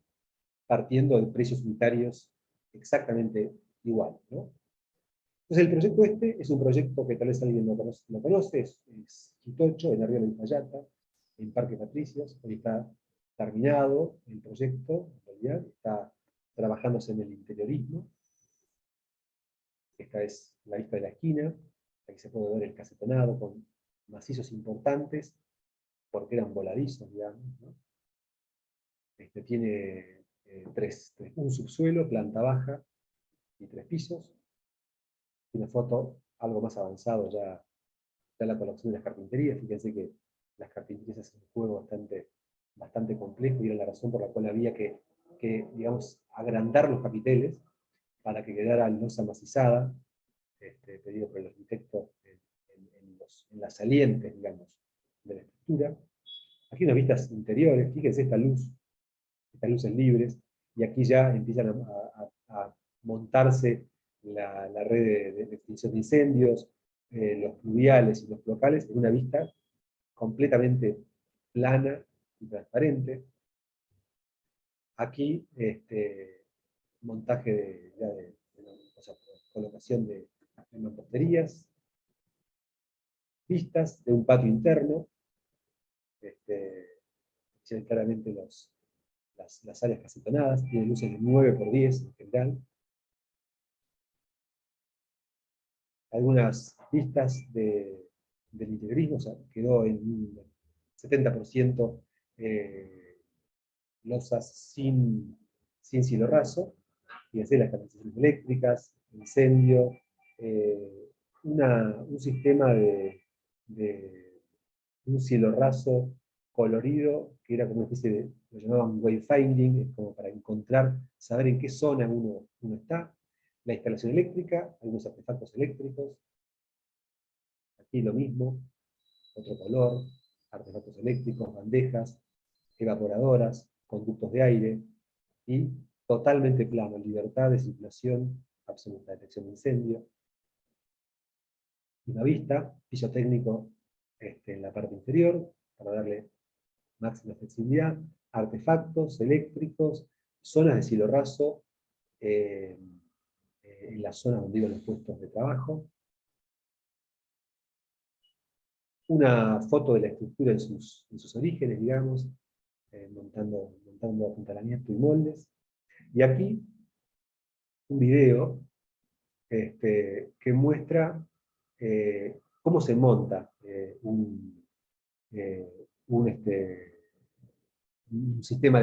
partiendo de precios unitarios exactamente iguales, ¿no? Entonces el proyecto este es un proyecto que tal vez alguien lo conoce, es Quitocho, en Arriola y Uspallata, en Parque Patricios. Hoy está terminado el proyecto, en realidad está trabajándose en el interiorismo. Esta es la vista de la esquina, aquí se puede ver el casetonado con macizos importantes, porque eran voladizos, digamos, ¿no? Tiene un subsuelo, planta baja y 3 pisos. Una foto algo más avanzado ya la colocación de las carpinterías. Fíjense que las carpinterías hacen un juego bastante complejo, y era la razón por la cual había digamos, agrandar los capiteles para que quedara losa macizada, pedido por el arquitecto en las salientes, digamos, de la estructura. Aquí unas vistas interiores, fíjense estas luces libres, y aquí ya empiezan a montarse la red de extinción de incendios, los pluviales y los locales, en una vista completamente plana y transparente. Aquí, montaje o sea, colocación de mamposterías, vistas de un patio interno, claramente las áreas casetonadas, tiene luces de 9x10 en general. Algunas vistas del interiorismo, o sea, quedó en un 70% losas sin cielo raso, y así las canalizaciones eléctricas, incendio, un sistema de un cielo raso colorido, que era como una especie de, lo llamaban wayfinding, como para encontrar, saber en qué zona uno está. La instalación eléctrica, algunos artefactos eléctricos, aquí lo mismo, otro color, artefactos eléctricos, bandejas, evaporadoras, conductos de aire, y totalmente plano, libertad de circulación, absoluta detección de incendio. Una vista, piso técnico en la parte inferior, para darle máxima flexibilidad, artefactos eléctricos, zonas de cielo raso, en la zona donde iban los puestos de trabajo. Una foto de la estructura en sus orígenes, digamos, montando apuntalamiento y moldes. Y aquí un video que muestra cómo se monta eh, un, un sistema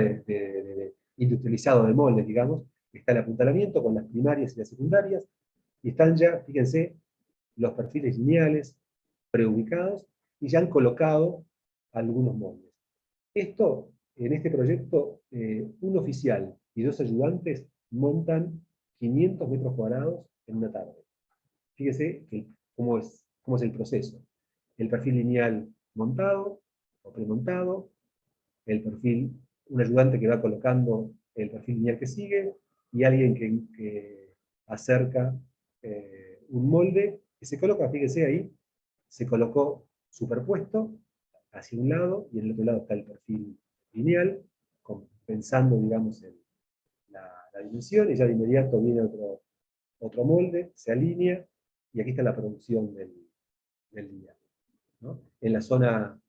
industrializado de moldes, digamos. Está el apuntalamiento con las primarias y las secundarias, y están ya, fíjense, los perfiles lineales preubicados, y ya han colocado algunos moldes. Esto, en este proyecto, un oficial y 2 ayudantes montan 500 metros cuadrados en una tarde. Fíjese cómo es el proceso. El perfil lineal montado o premontado, un ayudante que va colocando el perfil lineal que sigue, y alguien que acerca un molde que se coloca, fíjese ahí, se colocó superpuesto hacia un lado, y en el otro lado está el perfil lineal, compensando, digamos, la dimensión, y ya de inmediato viene otro molde, se alinea, y aquí está la producción del día, ¿no? En la zona,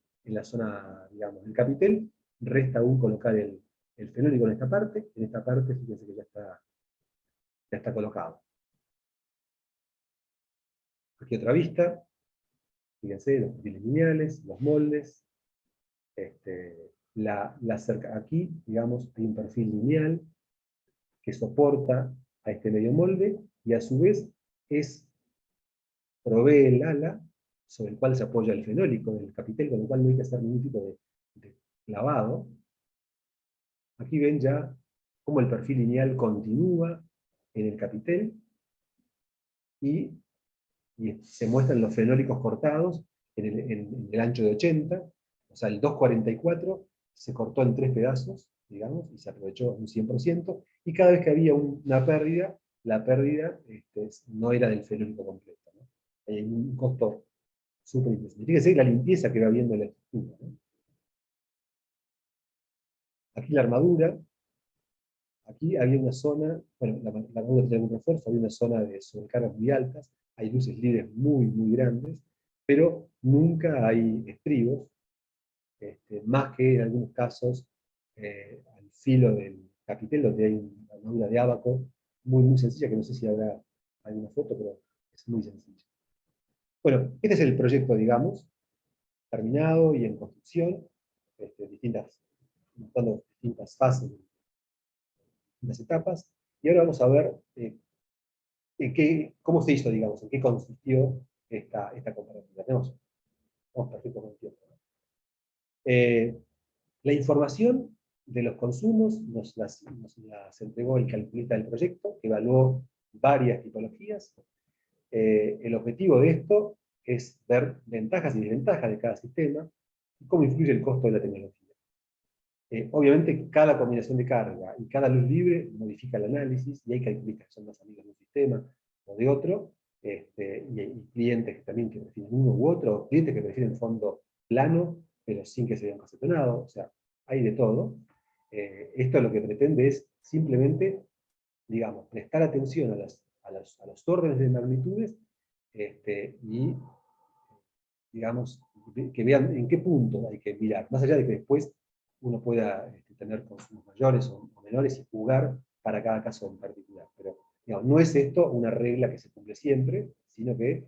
digamos, del capitel, resta aún colocar el fenólico en esta parte fíjense que ya está colocado. Aquí otra vista, Fíjense, los perfiles lineales, los moldes, aquí, digamos, hay un perfil lineal que soporta a este medio molde, y a su vez provee el ala sobre el cual se apoya el fenólico del capitel, con lo cual no hay que hacer ningún tipo de clavado. Aquí ven ya cómo el perfil lineal continúa en el capitel, y se muestran los fenólicos cortados en el ancho de 80, o sea, el 244 se cortó en 3 pedazos, digamos, y se aprovechó un 100%, y cada vez que había una pérdida, la pérdida no era del fenólico completo, ¿no? Hay un costo súper interesante. Fíjense la limpieza que va habiendo en la estructura, ¿no? Aquí la armadura, aquí había una zona, bueno, la armadura tiene algún refuerzo, había una zona de sobrecargas muy altas, hay luces libres muy, muy grandes, pero nunca hay estribos, más que en algunos casos al filo del capitel, donde hay una armadura de ábaco muy, muy sencilla, que no sé si habrá alguna foto, pero es muy sencilla. Bueno, este es el proyecto, digamos, terminado y en construcción, mostrando distintas fases, distintas etapas, y ahora vamos a ver cómo se hizo, digamos, en qué consistió esta comparativa. Vamos perfecto con el tiempo, ¿no? La información de los consumos nos las entregó el calculista del proyecto, que evaluó varias tipologías. El objetivo de esto es ver ventajas y desventajas de cada sistema y cómo influye el costo de la tecnología. Obviamente, cada combinación de carga y cada luz libre modifica el análisis, y hay calculistas que son más amigos de un sistema o de otro, y hay clientes que también prefieren uno u otro, clientes que prefieren fondo plano, pero sin que se vean casetonados, o sea, hay de todo. Esto lo que pretende es simplemente, digamos, prestar atención a los órdenes de magnitudes, y, digamos, que vean en qué punto hay que mirar, más allá de que después uno pueda tener consumos mayores o menores y jugar para cada caso en particular. Pero digamos, no es esto una regla que se cumple siempre, sino que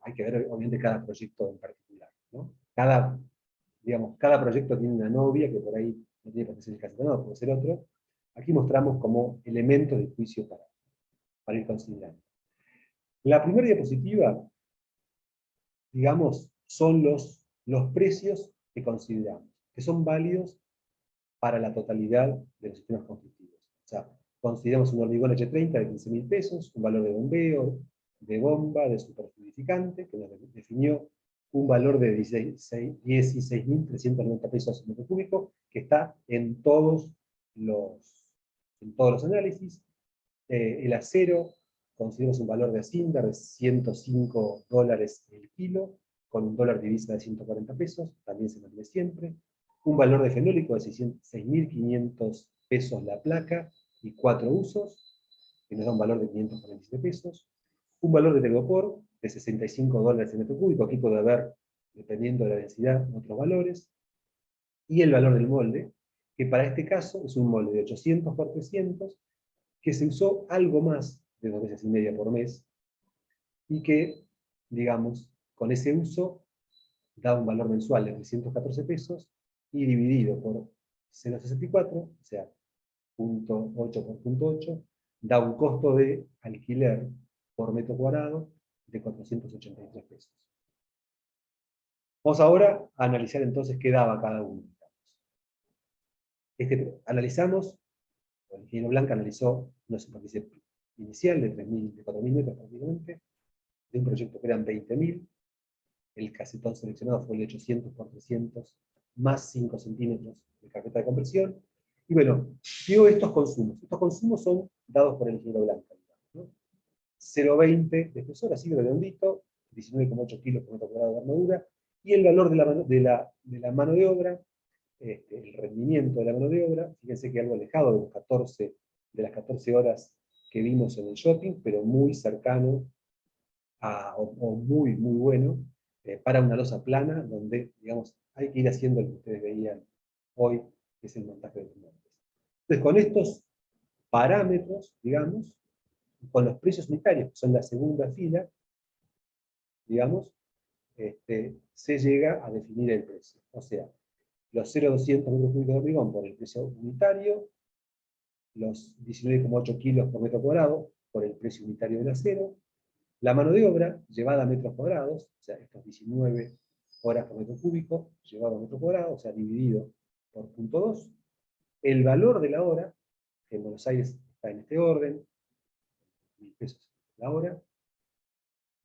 hay que ver obviamente cada proyecto en particular, ¿no? Cada proyecto tiene una novia que por ahí no tiene por qué ser el caso, no, puede ser otro. Aquí mostramos como elementos de juicio para ir considerando. La primera diapositiva, digamos, son los precios que consideramos, que son válidos para la totalidad de los sistemas constructivos. O sea, consideramos un hormigón H30 de 15.000 pesos, un valor de bombeo, de bomba, de superfluidificante, que nos definió un valor de 16.390 pesos metro cúbico, que está en todos los análisis. El acero, consideramos un valor de Asindar de $105 el kilo, con un dólar divisa de 140 pesos, también se mantiene siempre. Un valor de fenólico de 6.500 pesos la placa y 4 usos, que nos da un valor de 547 pesos. Un valor de telgopor de $65 el metro cúbico, aquí puede haber, dependiendo de la densidad, otros valores. Y el valor del molde, que para este caso es un molde de 800 por 300, que se usó algo más de 2 veces y media por mes, y que, digamos, con ese uso da un valor mensual de 314 pesos, y dividido por 0,64, o sea, 0,8 por 0,8, da un costo de alquiler por metro cuadrado de 483 pesos. Vamos ahora a analizar entonces qué daba cada uno. Analizamos, el ingeniero Blanca analizó una superficie inicial de 4.000 metros prácticamente, de un proyecto que eran 20.000, el casetón seleccionado fue el de 800 por 300, más 5 centímetros de carpeta de conversión, y bueno, vio estos consumos. Estos consumos son dados por el ingeniero Blanca, ¿no? 0,20 de espesor, así redondito, 19,8 kilos por metro cuadrado de armadura, y el valor de la mano de obra, el rendimiento de la mano de obra, fíjense que algo alejado de las 14 horas que vimos en el shopping, pero muy cercano o muy, muy bueno para una losa plana, donde, digamos, hay que ir haciendo lo que ustedes veían hoy, que es el montaje de los moldes. Entonces, con estos parámetros, digamos, con los precios unitarios, que son la segunda fila, digamos, se llega a definir el precio. O sea, los 0,200 metros cúbicos de hormigón por el precio unitario, los 19,8 kilos por metro cuadrado por el precio unitario del acero, la mano de obra llevada a metros cuadrados, o sea, estos 19 horas por metro cúbico, llevado a metro cuadrado, o sea, dividido por 0,2, el valor de la hora, que en Buenos Aires está en este orden, 1.000 pesos la hora,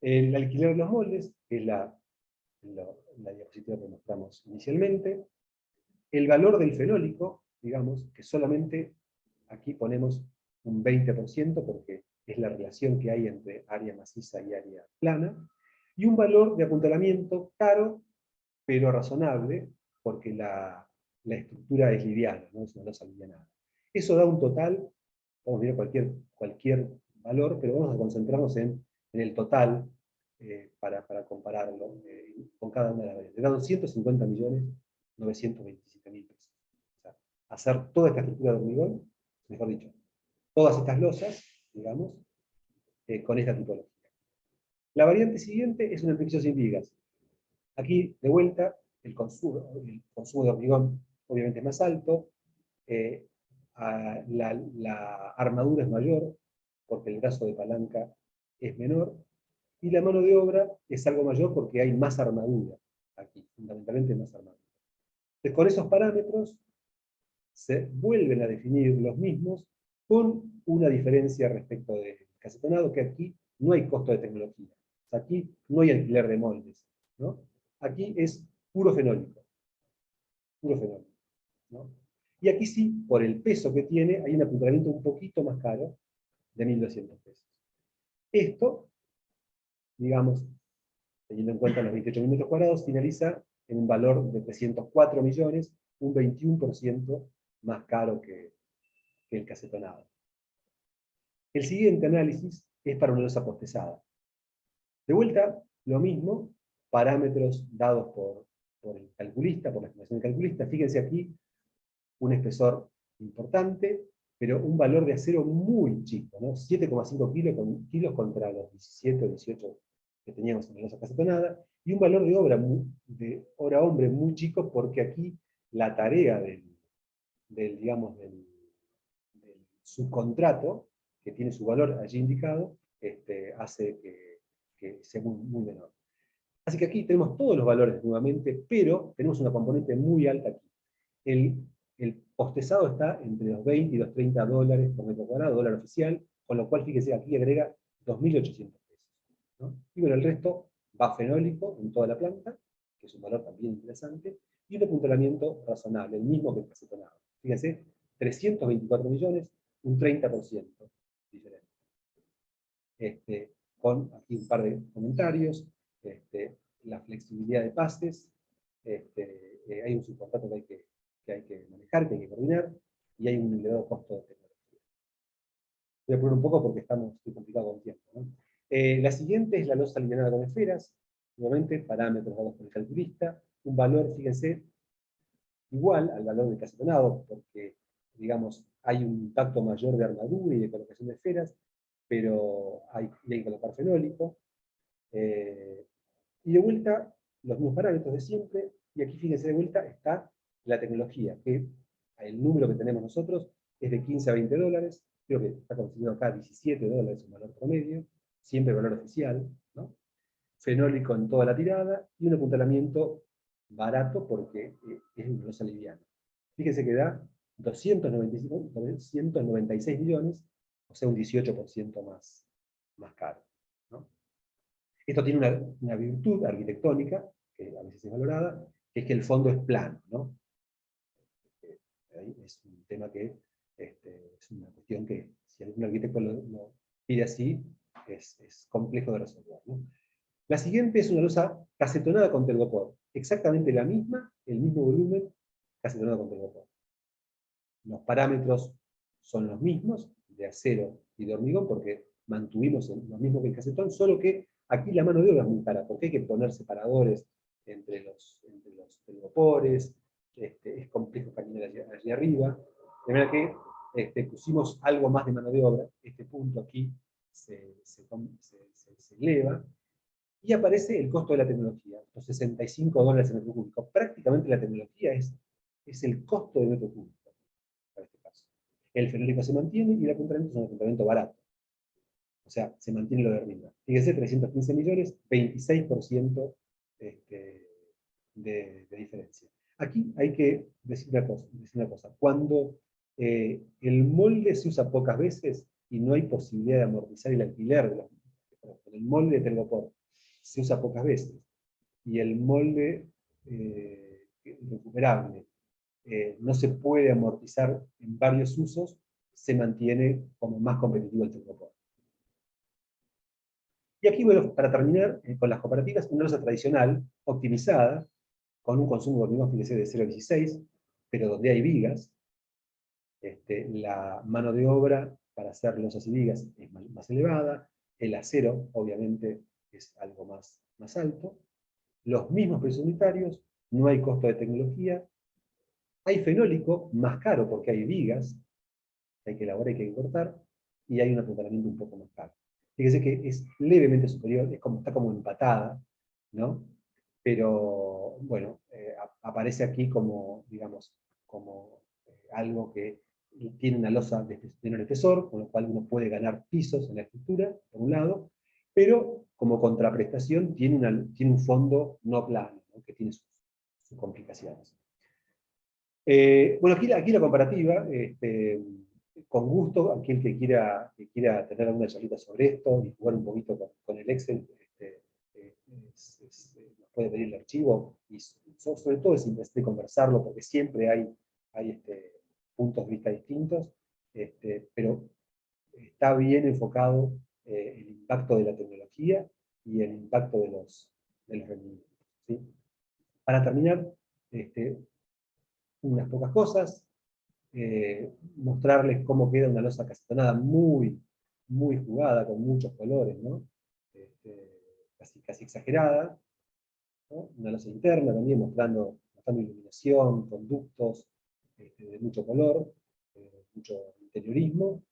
el alquiler de los moldes, que es la diapositiva que mostramos inicialmente, el valor del fenólico, digamos, que solamente aquí ponemos un 20% porque es la relación que hay entre área maciza y área plana, y un valor de apuntalamiento caro, pero razonable, porque la estructura es liviana, no es una losa livianada. Eso da un total, vamos a mirar cualquier valor, pero vamos a concentrarnos en el total para compararlo con cada una de las variables. Da 250.927.000 pesos. O sea, hacer toda esta estructura de hormigón, mejor dicho, todas estas losas, digamos, con esta tipología. La variante siguiente es un edificio sin vigas. Aquí, de vuelta, el consumo de hormigón obviamente es más alto, la armadura es mayor, porque el brazo de palanca es menor, y la mano de obra es algo mayor porque hay más armadura aquí, fundamentalmente más armadura. Entonces, con esos parámetros se vuelven a definir los mismos con una diferencia respecto del casetonado, que aquí no hay costo de tecnología. O sea, aquí no hay alquiler de moldes, ¿no? Aquí es puro fenólico. Puro fenólico, ¿no? Y aquí sí, por el peso que tiene, hay un apuntalamiento un poquito más caro, de 1.200 pesos. Esto, digamos, teniendo en cuenta los 28.000 metros cuadrados, finaliza en un valor de 304 millones, un 21% más caro que el casetonado. El siguiente análisis es para una losa postezada. De vuelta, lo mismo, parámetros dados por el calculista, por la estimación del calculista. Fíjense aquí, un espesor importante, pero un valor de acero muy chico, ¿no? 7,5 kilos contra los 17 o 18 que teníamos en la losa casetonada, y un valor de hora hombre muy chico, porque aquí la tarea digamos, del subcontrato, que tiene su valor allí indicado, hace que sea muy menor. Así que aquí tenemos todos los valores nuevamente, pero tenemos una componente muy alta aquí. El postezado está entre los 20 y los 30 dólares por metro cuadrado, dólar oficial, con lo cual fíjense aquí agrega 2.800 pesos, ¿no? Y bueno, el resto va fenólico en toda la planta, que es un valor también interesante, y un apuntalamiento razonable, el mismo que el casetonado. Fíjense, 324 millones, un 30% diferente. Con aquí un par de comentarios, la flexibilidad de pases, hay un subcontrato que hay que manejar, que hay que coordinar, y hay un elevado costo de tecnología. Voy a poner un poco porque estoy complicado con el tiempo, ¿no? La siguiente es la losa alineada con esferas, nuevamente parámetros dados por el calculista, un valor, fíjense, igual al valor del casetonado, porque, digamos, hay un impacto mayor de armadura y de colocación de esferas, pero hay que colocar fenólico. Y de vuelta, los mismos parámetros de siempre, y aquí fíjense de vuelta está la tecnología, que el número que tenemos nosotros es de 15 a 20 dólares, creo que está considerado acá 17 dólares un valor promedio, siempre valor oficial, ¿no? Fenólico en toda la tirada, y un apuntalamiento barato porque es una losa liviana. Fíjense que da 296 millones, o sea un 18% más caro, ¿no? Esto tiene una virtud arquitectónica, que a veces es valorada, que es que el fondo es plano, ¿no? Es un tema que es una cuestión que si algún arquitecto lo pide así, es complejo de resolver, ¿no? La siguiente es una losa casetonada con telgopor. Exactamente la misma, el mismo volumen, casetonada con telgopor. Los parámetros son los mismos, de acero y de hormigón, porque mantuvimos lo mismo que el casetón, solo que aquí la mano de obra es muy cara, porque hay que poner separadores entre los telgopores, es complejo caminar allí arriba, de manera que pusimos algo más de mano de obra, este punto aquí se eleva, Y aparece el costo de la tecnología, los $65 en metro cúbico. Prácticamente la tecnología es el costo del metro cúbico, para este caso. El fenólico se mantiene y el apuntamiento es un apuntamiento barato. O sea, se mantiene lo de arriba. Fíjense, 315 millones, 26% de diferencia. Aquí hay que decir una cosa. Cuando el molde se usa pocas veces y no hay posibilidad de amortizar el alquiler de el molde de telgopor se usa pocas veces y el molde recuperable no se puede amortizar en varios usos, se mantiene como más competitivo el telgopor. Y aquí, bueno, para terminar, con las cooperativas, una losa tradicional, optimizada, con un consumo de hormigón, fíjese, de 0,16, pero donde hay vigas, la mano de obra para hacer losas y vigas es más elevada, el acero, obviamente, es algo más alto, los mismos precios unitarios, no hay costo de tecnología, hay fenólico más caro porque hay vigas, que hay que elaborar y que hay que cortar, y hay un apuntalamiento un poco más caro. Fíjese que es levemente superior, está como empatada, ¿no? Pero, bueno, aparece aquí como, digamos, como algo que tiene una losa de menor espesor, con lo cual uno puede ganar pisos en la estructura, por un lado, pero como contraprestación tiene un fondo no plano, ¿no? Que tiene sus complicaciones. Bueno, aquí la comparativa, con gusto, aquel que quiera tener alguna charlita sobre esto y jugar un poquito con el Excel, nos puede pedir el archivo, y sobre todo es interesante conversarlo, porque siempre hay puntos de vista distintos, pero está bien enfocado el impacto de la tecnología y el impacto de los rendimientos, ¿sí? Para terminar, unas pocas cosas, mostrarles cómo queda una losa casetonada muy jugada, con muchos colores, ¿no? Casi exagerada, ¿no? Una losa interna también mostrando iluminación, conductos de mucho color, mucho interiorismo,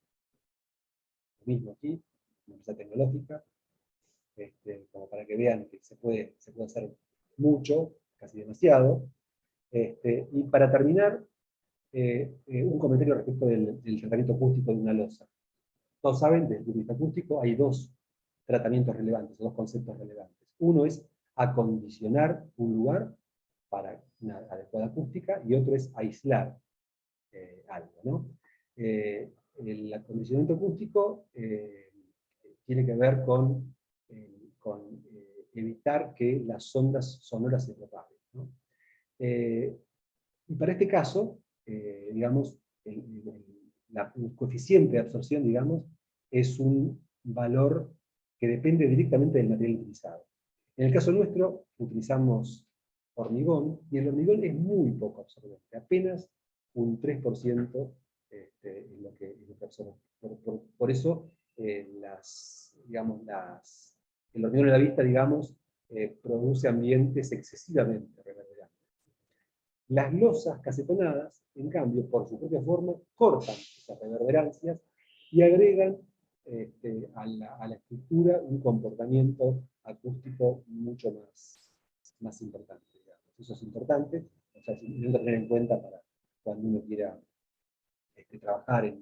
lo mismo aquí, una empresa tecnológica, como para que vean que se puede hacer mucho, casi demasiado. Y para terminar, un comentario respecto del tratamiento acústico de una losa. Todos saben, desde el punto de vista acústico, hay dos tratamientos relevantes, dos conceptos relevantes. Uno es acondicionar un lugar para una adecuada acústica, y otro es aislar algo, ¿no? El acondicionamiento acústico tiene que ver con evitar que las ondas sonoras se propaguen, ¿no? Y para este caso, digamos, el coeficiente de absorción, digamos, es un valor que depende directamente del material utilizado. En el caso nuestro, utilizamos hormigón, y el hormigón es muy poco absorbente, apenas un 3% es lo que absorbe. Por eso, el hormigón en la vista, digamos, produce ambientes excesivamente reverberantes. Las losas casetonadas, en cambio, por su propia forma, cortan esas reverberancias y agregan a la estructura un comportamiento acústico mucho más importante, digamos. Eso es importante, o sea, es importante tener en cuenta para cuando uno quiera trabajar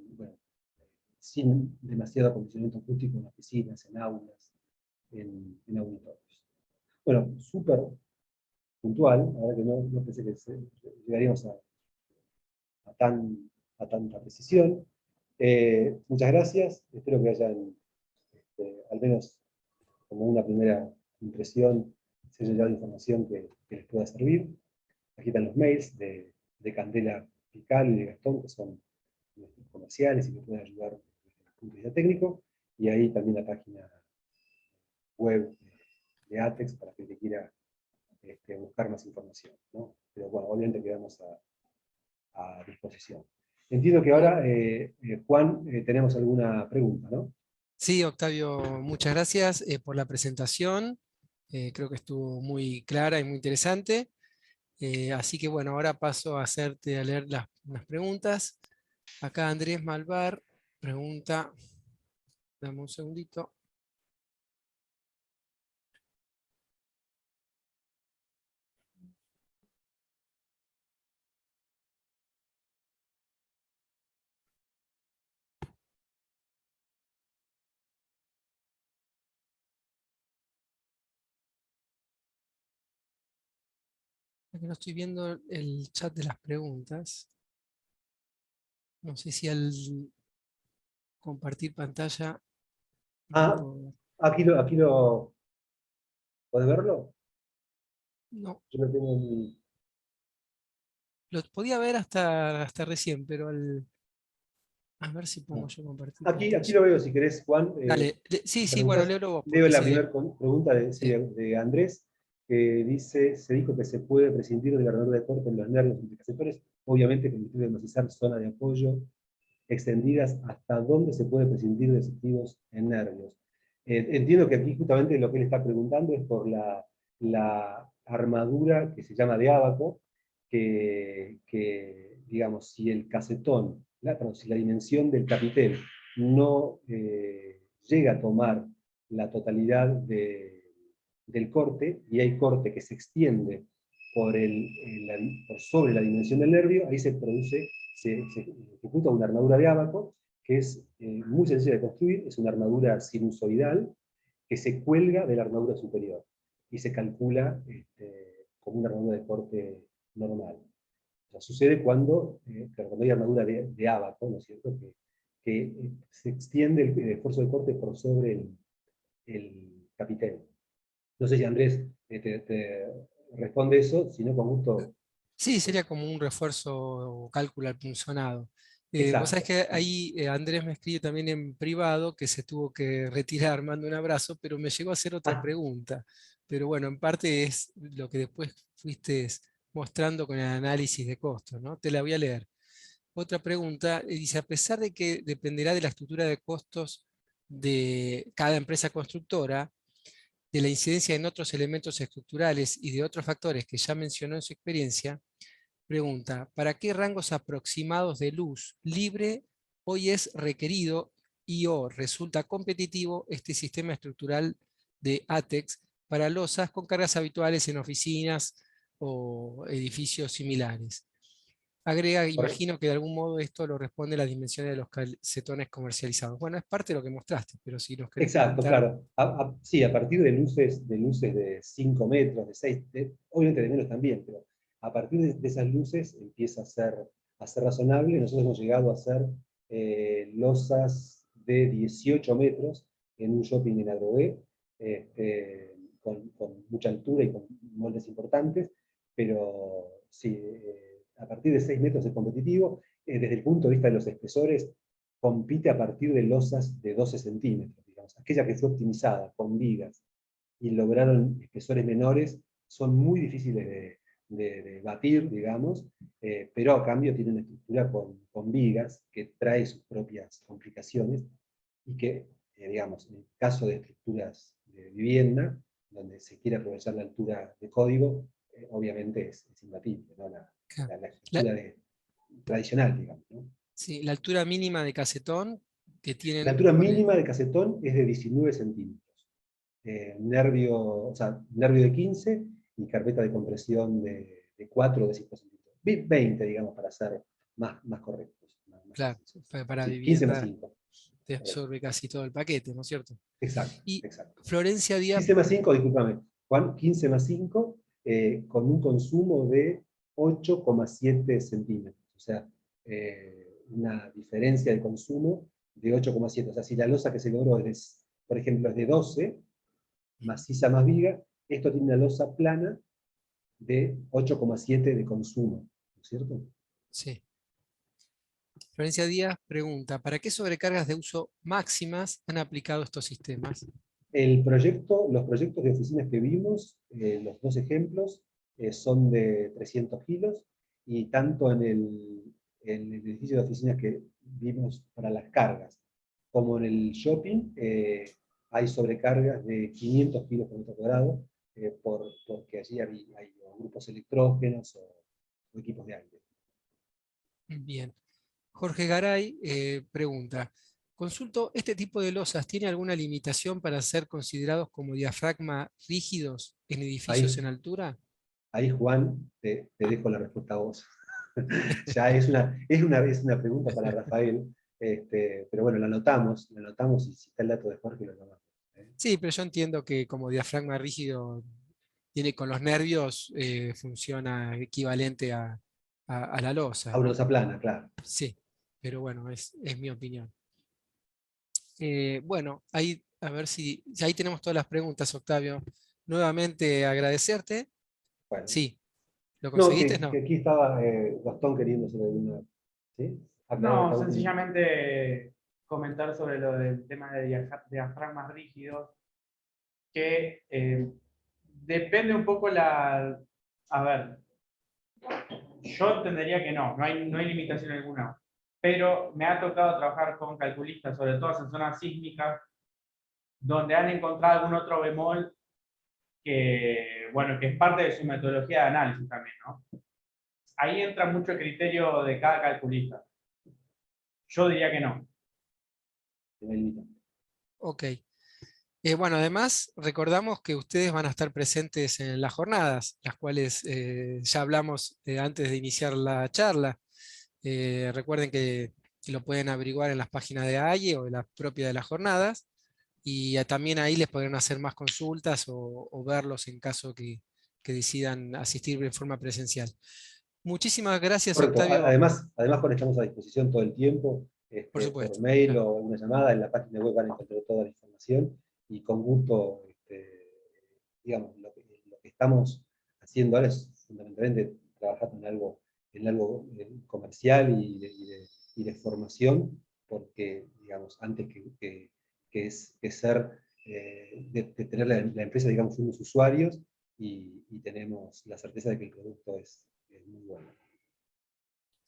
sin demasiado acondicionamiento acústico en oficinas, en aulas, en auditorios. Bueno, súper puntual, ahora que no pensé que llegaríamos a tanta precisión. Muchas gracias, espero que hayan, al menos como una primera impresión, se haya llevado información que les pueda servir. Aquí están los mails de Candela Pical y de Gastón, que son nuestros comerciales y que pueden ayudar desde el punto de vista técnico, y ahí también la página web de ATEX para que te quiera buscar más información, ¿no? Pero bueno, obviamente quedamos a disposición. Entiendo que ahora, Juan, tenemos alguna pregunta, ¿no? Sí, Octavio, muchas gracias por la presentación. Creo que estuvo muy clara y muy interesante. Así que bueno, ahora paso a hacerte a leer las preguntas. Acá Andrés Malvar pregunta, dame un segundito. que no estoy viendo el chat de las preguntas. No sé si al compartir pantalla lo Ah, puedo ver. aquí lo, ¿podés verlo? No, Yo lo tengo en... lo podía ver hasta recién, pero a ver si pongo yo compartir Aquí pantalla. lo veo, si querés, Juan, Dale, sí, me sí, bueno, preguntás. léelo vos, Leo porque la sí, primera pregunta sí, sí. de Andrés, que dice, se dijo que se puede prescindir de la armadura de corte en los nervios interceptores, obviamente con el objetivo de masizar zona de apoyo extendidas hasta dónde se puede prescindir de efectivos en nervios. Entiendo que aquí justamente lo que él está preguntando es por la armadura que se llama de ábaco, digamos, si el casetón, perdón, si la dimensión del capitel no llega a tomar la totalidad del corte, y hay corte que se extiende por sobre la dimensión del nervio, ahí se ejecuta una armadura de ábaco, que es muy sencilla de construir, es una armadura sinusoidal que se cuelga de la armadura superior y se calcula como una armadura de corte normal. O sea, sucede cuando hay armadura de ábaco, ¿no es cierto? Que se extiende el esfuerzo de corte por sobre el capitel. No sé si Andrés te responde eso, si no, con gusto. Sí, sería como un refuerzo o cálculo al punzonado. Vos sabés Exacto. que ahí Andrés me escribe también en privado que se tuvo que retirar, mando un abrazo, pero me llegó a hacer otra Ah, pregunta. Pero bueno, en parte es lo que después fuiste mostrando con el análisis de costos, ¿no? Te la voy a leer. Otra pregunta, dice, a pesar de que dependerá de la estructura de costos de cada empresa constructora, de la incidencia en otros elementos estructurales y de otros factores que ya mencionó en su experiencia, pregunta, ¿para qué rangos aproximados de luz libre hoy es requerido y o resulta competitivo este sistema estructural de ATEX para losas con cargas habituales en oficinas o edificios similares? Agrega, correcto. imagino que de algún modo esto lo responde las dimensiones de los calcetones comercializados. Bueno, es parte de lo que mostraste, pero si nos querés Exacto, comentar. claro. Sí, a partir de luces de 5 metros, de 6, obviamente de menos también, pero a partir de esas luces empieza a ser razonable. Nosotros hemos llegado a hacer losas de 18 metros en un shopping en Adrogué, con mucha altura y con moldes importantes, pero sí, a partir de 6 metros es competitivo. Desde el punto de vista de los espesores, compite a partir de losas de 12 centímetros, digamos. Aquella que fue optimizada con vigas y lograron espesores menores son muy difíciles de batir, digamos, pero a cambio tiene una estructura con vigas que trae sus propias complicaciones y que, digamos, en el caso de estructuras de vivienda, donde se quiere aprovechar la altura de código, obviamente es imbatible, ¿no? Claro. La La, estructura tradicional, digamos, ¿no? sí, la altura mínima de casetón que La tienen, altura mínima de casetón es de 19 centímetros. O sea, nervio de 15 y carpeta de compresión de 4 o de 5 centímetros. 20, digamos, para ser más correctos, más claro, precisos. para Sí, 15 más vivienda 5. te Correcto. absorbe casi todo el paquete, ¿no es cierto? Exacto, Y exacto. Florencia Díaz, 15 más 5, discúlpame, Juan, 15 más 5, con un consumo de 8,7 centímetros. O sea, una diferencia de consumo de 8,7. O sea, si la losa que se logró por ejemplo, es de 12, maciza más viga, esto tiene una losa plana de 8,7 de consumo, ¿no es cierto? sí. Florencia Díaz pregunta, ¿para qué sobrecargas de uso máximas han aplicado estos sistemas? Los proyectos de oficinas que vimos, los dos ejemplos, son de 300 kilos, y tanto en el edificio de oficinas que vimos para las cargas, como en el shopping, hay sobrecargas de 500 kilos por metro cuadrado, porque allí hay o grupos electrógenos o equipos de aire. Bien. Jorge Garay pregunta, consulto, ¿este tipo de losas tiene alguna limitación para ser considerados como diafragma rígidos en edificios Ahí, en altura? ahí Juan, te dejo la respuesta a vos. Ya es una pregunta para Rafael, pero bueno, la anotamos y si está el dato de Jorge lo tomamos. ¿Eh? Sí, pero yo entiendo que como diafragma rígido tiene con los nervios, funciona equivalente a la losa, A una ¿no? losa plana, claro. Sí, pero bueno, es mi opinión. Bueno, ahí, a ver si ahí tenemos todas las preguntas, Octavio. Nuevamente agradecerte. Bueno. Sí, ¿lo No, conseguiste? que No. aquí estaba Gastón queriendo hacer alguna... ¿Sí? Aclarar No, esta última. sencillamente comentar sobre lo del tema de diafragmas rígidos, que depende un poco la... A ver, yo entendería que no hay limitación alguna, pero me ha tocado trabajar con calculistas, sobre todo en zonas sísmicas, donde han encontrado algún otro bemol que, bueno, que es parte de su metodología de análisis también, ¿no? Ahí entra mucho el criterio de cada calculista. Yo diría que no. Ok. Bueno, además, recordamos que ustedes van a estar presentes en las jornadas, las cuales ya hablamos antes de iniciar la charla. Recuerden que lo pueden averiguar en las páginas de AIE o de la propia de las jornadas, y también ahí les podrán hacer más consultas o verlos en caso que decidan asistir de forma presencial. Muchísimas gracias, Correcto. Octavio. Además, cuando estamos a disposición todo el tiempo, Por por supuesto. mail Claro. o una llamada, en la página web van a encontrar toda la información y con gusto, digamos, lo que estamos haciendo ahora es fundamentalmente trabajar en algo comercial y de formación, porque, digamos, antes que ser, de tener la empresa, digamos, somos usuarios y tenemos la certeza de que el producto es muy bueno.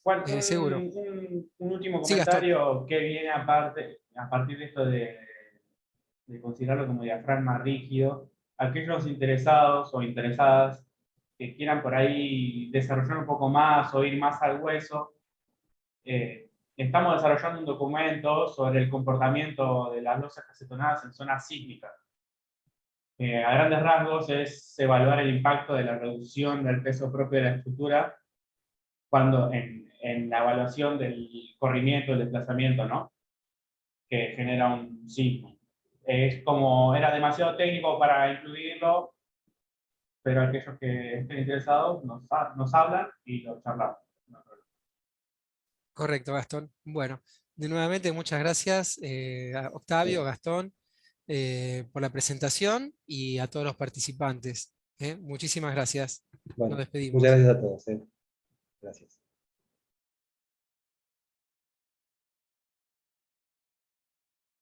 Juan, Seguro. un último Sí, Gastón. comentario que viene aparte, a partir de esto de considerarlo como diafragma rígido. Aquellos interesados o interesadas que quieran por ahí desarrollar un poco más o ir más al hueso, estamos desarrollando un documento sobre el comportamiento de las losas acetonadas en zonas sísmicas. A grandes rasgos es evaluar el impacto de la reducción del peso propio de la estructura cuando en la evaluación del corrimiento, el desplazamiento, ¿no? Que genera un sismo. Es como, era demasiado técnico para incluirlo, pero aquellos que estén interesados nos hablan y lo charlamos. Correcto, Gastón. Bueno, de nuevamente muchas gracias, a Octavio, Gastón, por la presentación y a todos los participantes. Muchísimas gracias. Nos Bueno, muchas despedimos. gracias a todos. Gracias.